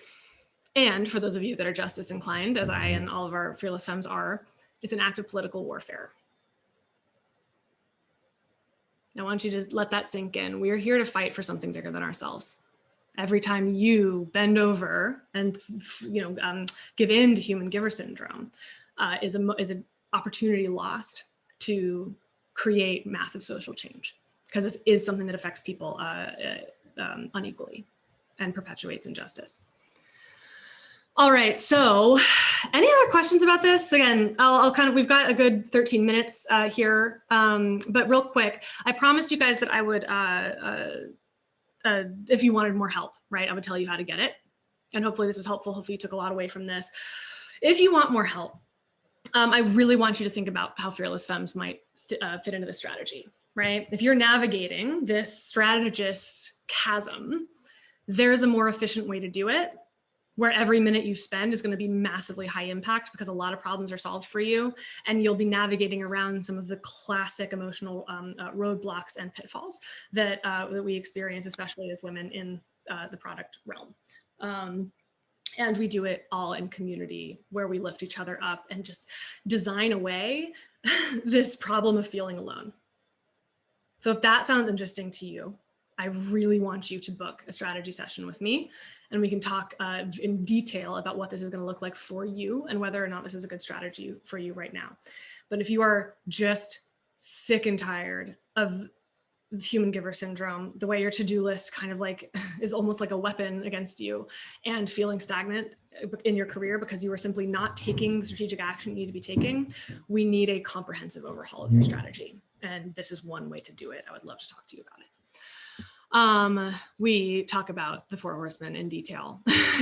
And for those of you that are justice inclined, as I and all of our fearless femmes are, it's an act of political warfare. I want you to just let that sink in. We are here to fight for something bigger than ourselves. Every time you bend over and give in to human giver syndrome is an opportunity lost to create massive social change, because this is something that affects people unequally and perpetuates injustice. All right, so any other questions about this? Again, we've got a good 13 minutes here, but real quick, I promised you guys that I would, if you wanted more help, right, I would tell you how to get it. And hopefully this was helpful. Hopefully you took a lot away from this. If you want more help, I really want you to think about how fearless femmes might fit into this strategy, right? If you're navigating this strategist chasm, there's a more efficient way to do it, where every minute you spend is going to be massively high impact because a lot of problems are solved for you, and you'll be navigating around some of the classic emotional roadblocks and pitfalls that we experience, especially as women in the product realm. And we do it all in community, where we lift each other up and just design away this problem of feeling alone. So if that sounds interesting to you, I really want you to book a strategy session with me, and we can talk in detail about what this is going to look like for you and whether or not this is a good strategy for you right now. But if you are just sick and tired of human giver syndrome, the way your to-do list kind of like is almost like a weapon against you, and feeling stagnant in your career because you are simply not taking the strategic action you need to be taking, we need a comprehensive overhaul of your strategy. And this is one way to do it. I would love to talk to you about it. We talk about the 4 horsemen in detail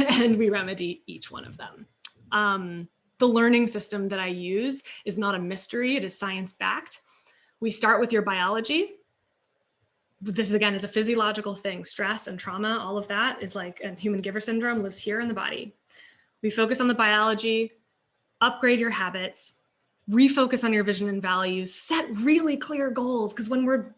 and we remedy each one of them. The learning system that I use is not a mystery. It is science-backed. We start with your biology. This again is a physiological thing. Stress and trauma, all of that is like, and human giver syndrome lives here in the body. We focus on the biology, upgrade your habits, refocus on your vision and values, set really clear goals. Because when we're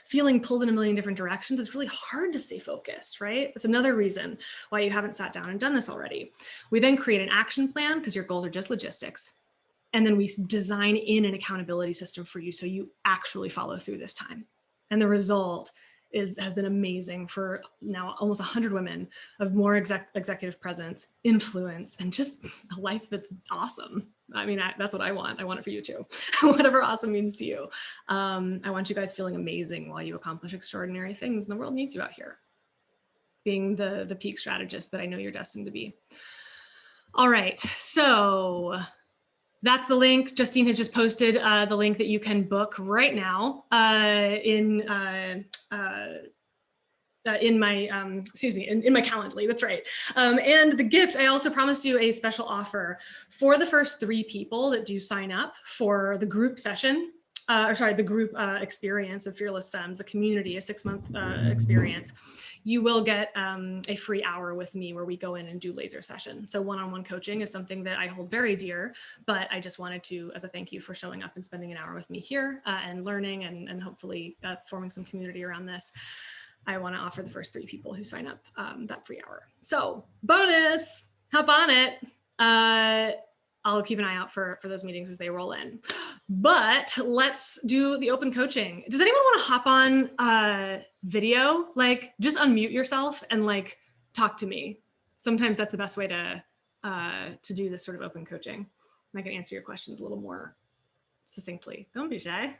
feeling pulled in a million different directions, it's really hard to stay focused, right? That's another reason why you haven't sat down and done this already. We then create an action plan, because your goals are just logistics. And then we design in an accountability system for you so you actually follow through this time. And the result has been amazing for now almost 100 women of more executive presence, influence, and just a life that's awesome. I mean, that's what I want. I want it for you too. Whatever awesome means to you. I want you guys feeling amazing while you accomplish extraordinary things, and the world needs you out here, being the peak strategist that I know you're destined to be. All right, so that's the link. Justine has just posted the link that you can book right now in my in my Calendly. That's right. And the gift, I also promised you a special offer for the first 3 people that do sign up for the group session. The group experience of Fearless Femmes, the community, a 6-month experience. You will get a free hour with me where we go in and do laser session. So one-on-one coaching is something that I hold very dear, but I just wanted to, as a thank you for showing up and spending an hour with me here and learning and hopefully forming some community around this, I want to offer the first 3 people who sign up that free hour. So bonus, hop on it. I'll keep an eye out for those meetings as they roll in. But let's do the open coaching. Does anyone want to hop on video? Like, just unmute yourself and like talk to me. Sometimes that's the best way to do this sort of open coaching. And I can answer your questions a little more succinctly. Don't be shy.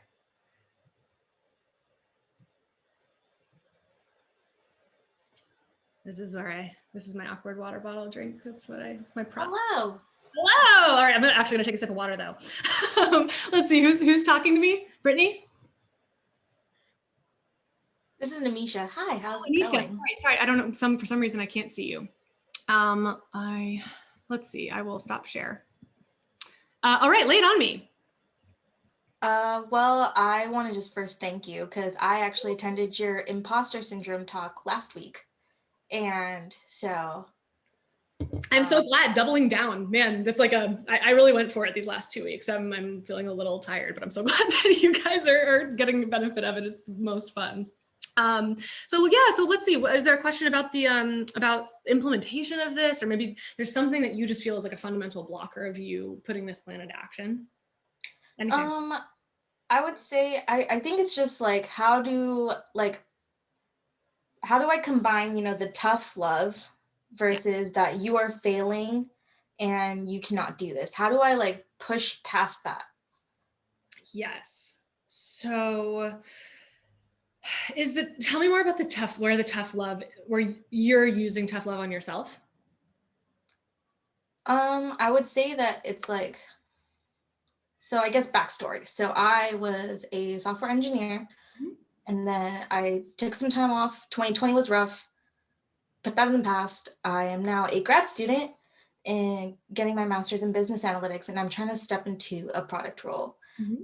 This is my awkward water bottle drink. It's my prop. Hello. Hello. All right, I'm actually gonna take a sip of water though. Let's see, who's talking to me? Brittany? This is Amisha. Hi, how's it going? Sorry, I don't know. For some reason I can't see you. Let's see. I will stop share. All right, lay it on me. Well, I want to just first thank you because I actually attended your imposter syndrome talk last week, and so. I'm so glad, doubling down, man. That's like I really went for it these last 2 weeks. I'm feeling a little tired, but I'm so glad that you guys are getting the benefit of it. It's the most fun. So let's see. Is there a question about the about implementation of this, or maybe there's something that you just feel is like a fundamental blocker of you putting this plan into action? Anything? I would say I think it's just like how do I combine, the tough love versus that you are failing and you cannot do this? How do I like push past that? Yes. So tell me more about the tough love, where you're using tough love on yourself. I would say that it's like, so I guess backstory. So I was a software engineer, and then I took some time off. 2020 was rough. Put that in the past. I am now a grad student and getting my master's in business analytics, and I'm trying to step into a product role.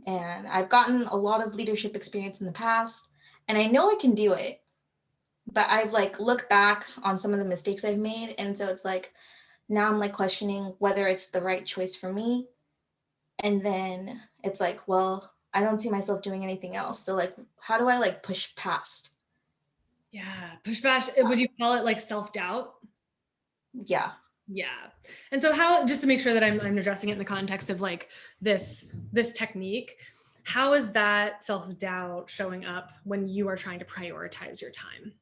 And I've gotten a lot of leadership experience in the past, and I know I can do it, but I've like looked back on some of the mistakes I've made. And so it's like, now I'm like questioning whether it's the right choice for me. And then it's like, well, I don't see myself doing anything else. So like, how do I like push past? Yeah, push past. Would you call it like self-doubt? Yeah. Yeah. And so how, just to make sure that I'm addressing it in the context of like this technique, how is that self-doubt showing up when you are trying to prioritize your time?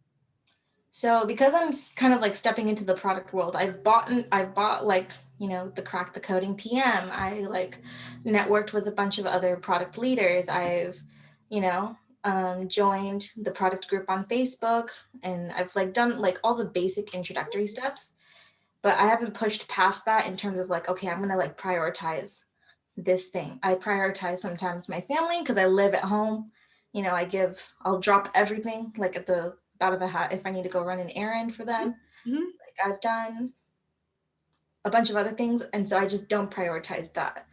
So because I'm kind of like stepping into the product world, I've bought like, the Crack the Coding PM. I like networked with a bunch of other product leaders. I've, joined the product group on Facebook, and I've like done like all the basic introductory steps, but I haven't pushed past that in terms of like, okay, I'm going to like prioritize this thing. I prioritize sometimes my family because I live at home. I'll drop everything like at the out of a hat if I need to go run an errand for them. Like I've done a bunch of other things, and so I just don't prioritize that.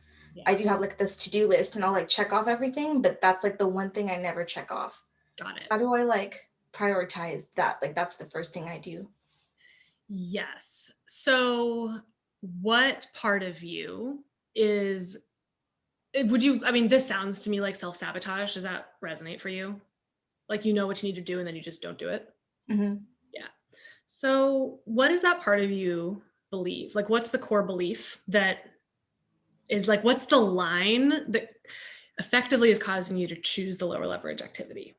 I do have like this to-do list, and I'll like check off everything, but that's like the one thing I never check off. Got it. How do I like prioritize that? Like that's the first thing I do. Yes. So what part of you is, this sounds to me like self-sabotage. Does that resonate for you? Like, you know what you need to do and then you just don't do it? Yeah. So what does that part of you believe? Like, what's the core belief that is like, what's the line that effectively is causing you to choose the lower leverage activity?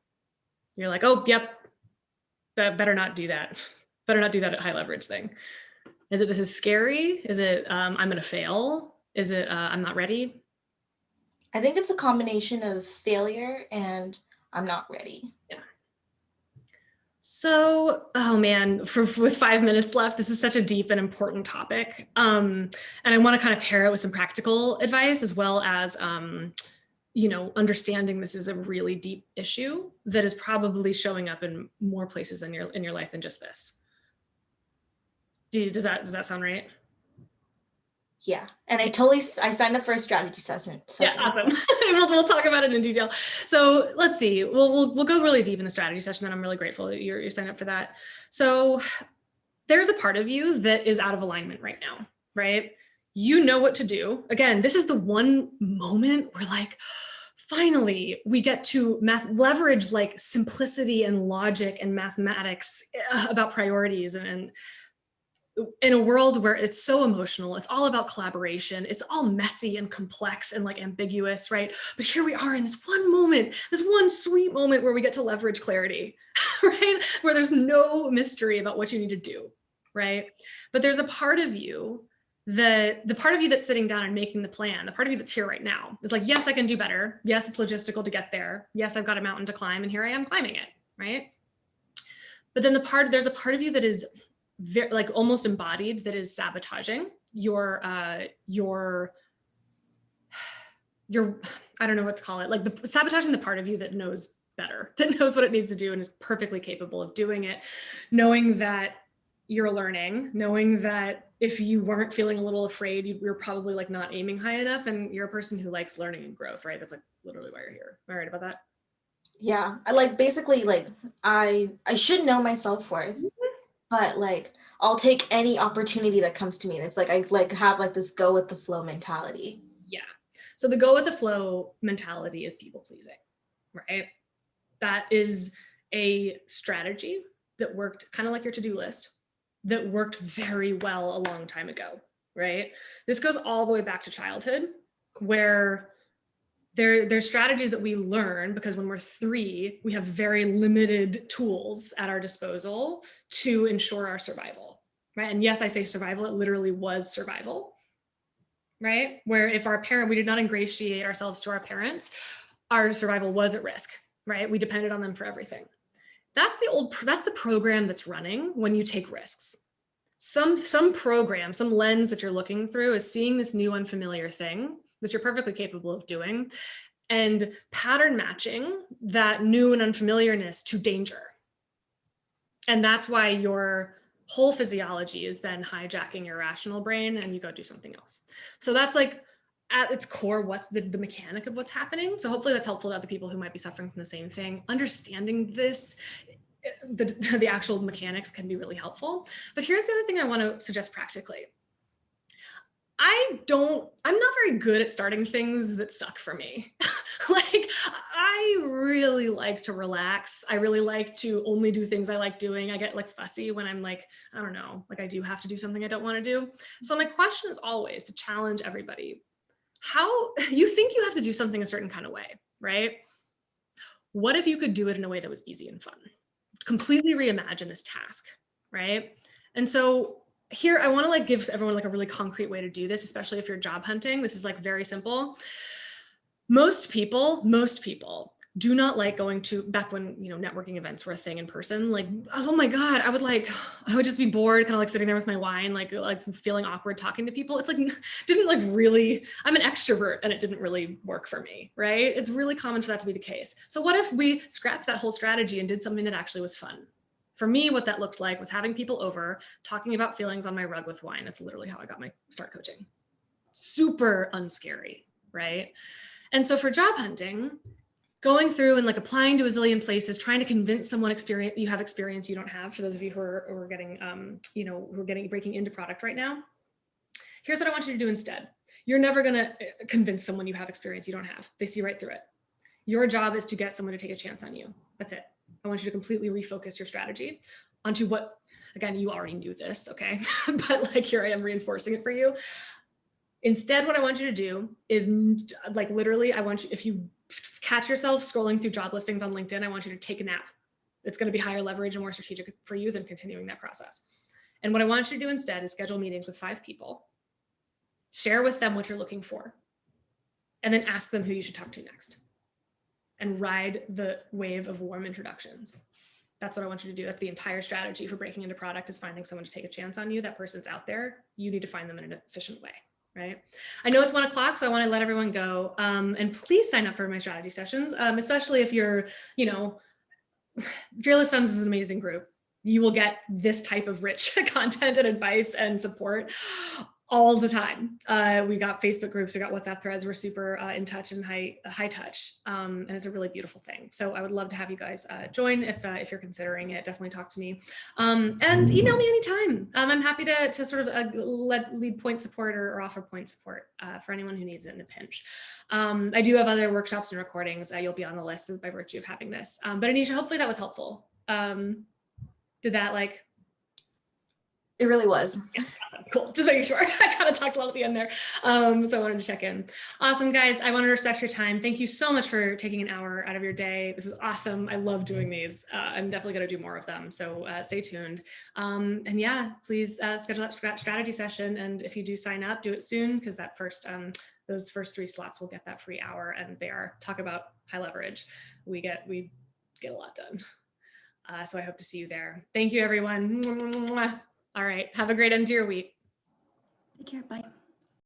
You're like, oh, yep, That better not do that. Better not do that at high leverage thing. Is it this is scary? Is it I'm going to fail? Is it I'm not ready? I think it's a combination of failure and I'm not ready. Yeah. So, oh man, with 5 minutes left, this is such a deep and important topic. And I want to kind of pair it with some practical advice as well as, understanding this is a really deep issue that is probably showing up in more places in your life than just this. Does that sound right? Yeah. And I signed up for a strategy session. Yeah, awesome. We'll talk about it in detail. So let's see. We'll go really deep in the strategy session, and I'm really grateful that you're signed up for that. So there's a part of you that is out of alignment right now, right? You know what to do. Again, this is the one moment where like, finally, we get to leverage like simplicity and logic and mathematics about priorities and in a world where it's so emotional, it's all about collaboration, it's all messy and complex and like ambiguous, right? But here we are in this one moment, this one sweet moment where we get to leverage clarity, right? Where there's no mystery about what you need to do, right? But there's a part of you the part of you that's sitting down and making the plan, the part of you that's here right now is like, yes, I can do better. Yes, it's logistical to get there. Yes, I've got a mountain to climb and here I am climbing it, right? But then there's a part of you that is very, like almost embodied, that is sabotaging your I don't know what to call it, like sabotaging the part of you that knows better, that knows what it needs to do and is perfectly capable of doing it, knowing that you're learning, knowing that if you weren't feeling a little afraid, you're probably like not aiming high enough, and you're a person who likes learning and growth, right? That's like literally why you're here. Am I right about that? Yeah. I like basically like I should know my self-worth, but like I'll take any opportunity that comes to me. And it's like I like have like this go with the flow mentality. Yeah. So the go with the flow mentality is people pleasing, right? That is a strategy that worked kind of like your to-do list, that worked very well a long time ago, right? This goes all the way back to childhood, where there's strategies that we learn because when we're 3, we have very limited tools at our disposal to ensure our survival, right? And yes, I say survival, it literally was survival, right? Where if we did not ingratiate ourselves to our parents, our survival was at risk, right? We depended on them for everything. That's the program that's running when you take risks. Some program, some lens that you're looking through is seeing this new unfamiliar thing that you're perfectly capable of doing and pattern matching that new and unfamiliarness to danger. And that's why your whole physiology is then hijacking your rational brain and you go do something else. So that's like at its core, what's the mechanic of what's happening. So hopefully that's helpful to other people who might be suffering from the same thing. Understanding this, the actual mechanics can be really helpful. But here's the other thing I want to suggest practically. I'm not very good at starting things that suck for me. Like, I really like to relax. I really like to only do things I like doing. I get like fussy when I'm like, I don't know, like I do have to do something I don't want to do. So my question is always to challenge everybody. How you think you have to do something a certain kind of way, right? What if you could do it in a way that was easy and fun? Completely reimagine this task, right? And so here, I want to like give everyone like a really concrete way to do this, especially if you're job hunting. This is like very simple. Most people do not like going to, back when, networking events were a thing in person, like, oh my God, I would just be bored, kind of like sitting there with my wine, like feeling awkward talking to people. It's like, didn't like really, I'm an extrovert and it didn't really work for me, right? It's really common for that to be the case. So what if we scrapped that whole strategy and did something that actually was fun? For me, what that looked like was having people over, talking about feelings on my rug with wine. That's literally how I got my start coaching. Super unscary, right? And so for job hunting, going through and like applying to a zillion places, trying to convince someone you have experience you don't have, for those of you who are getting, breaking into product right now, here's what I want you to do instead. You're never gonna convince someone you have experience you don't have. They see right through it. Your job is to get someone to take a chance on you. That's it. I want you to completely refocus your strategy onto what, again, you already knew this, okay? But like here I am reinforcing it for you. Instead, what I want you to do is like literally, I want you, if you catch yourself scrolling through job listings on LinkedIn, I want you to take a nap. It's going to be higher leverage and more strategic for you than continuing that process. And what I want you to do instead is schedule meetings with 5 people, share with them what you're looking for, and then ask them who you should talk to next, and ride the wave of warm introductions. That's what I want you to do. That's the entire strategy for breaking into product, is finding someone to take a chance on you. That person's out there. You need to find them in an efficient way, right? I know it's 1 o'clock, so I want to let everyone go. And please sign up for my strategy sessions, especially if you're, Fearless Femmes is an amazing group. You will get this type of rich content and advice and support all the time. We got Facebook groups, we got WhatsApp threads. We're super in touch and high touch, and it's a really beautiful thing. So I would love to have you guys join if you're considering it. Definitely talk to me, and email me anytime. I'm happy to sort of lead point support or offer point support for anyone who needs it in a pinch. I do have other workshops and recordings. You'll be on the list by virtue of having this. But Anisha, hopefully that was helpful. Did that It really was. Yeah, awesome. Cool. Just making sure. I kind of talked a lot at the end there. So I wanted to check in. Awesome, guys. I want to respect your time. Thank you so much for taking an hour out of your day. This is awesome. I love doing these. I'm definitely going to do more of them. So stay tuned. And yeah, please schedule that strategy session. And if you do sign up, do it soon, because that first, those first 3 slots will get that free hour, and they are talk about high leverage. We get a lot done. So I hope to see you there. Thank you, everyone. All right. Have a great end to your week. Take care. Bye.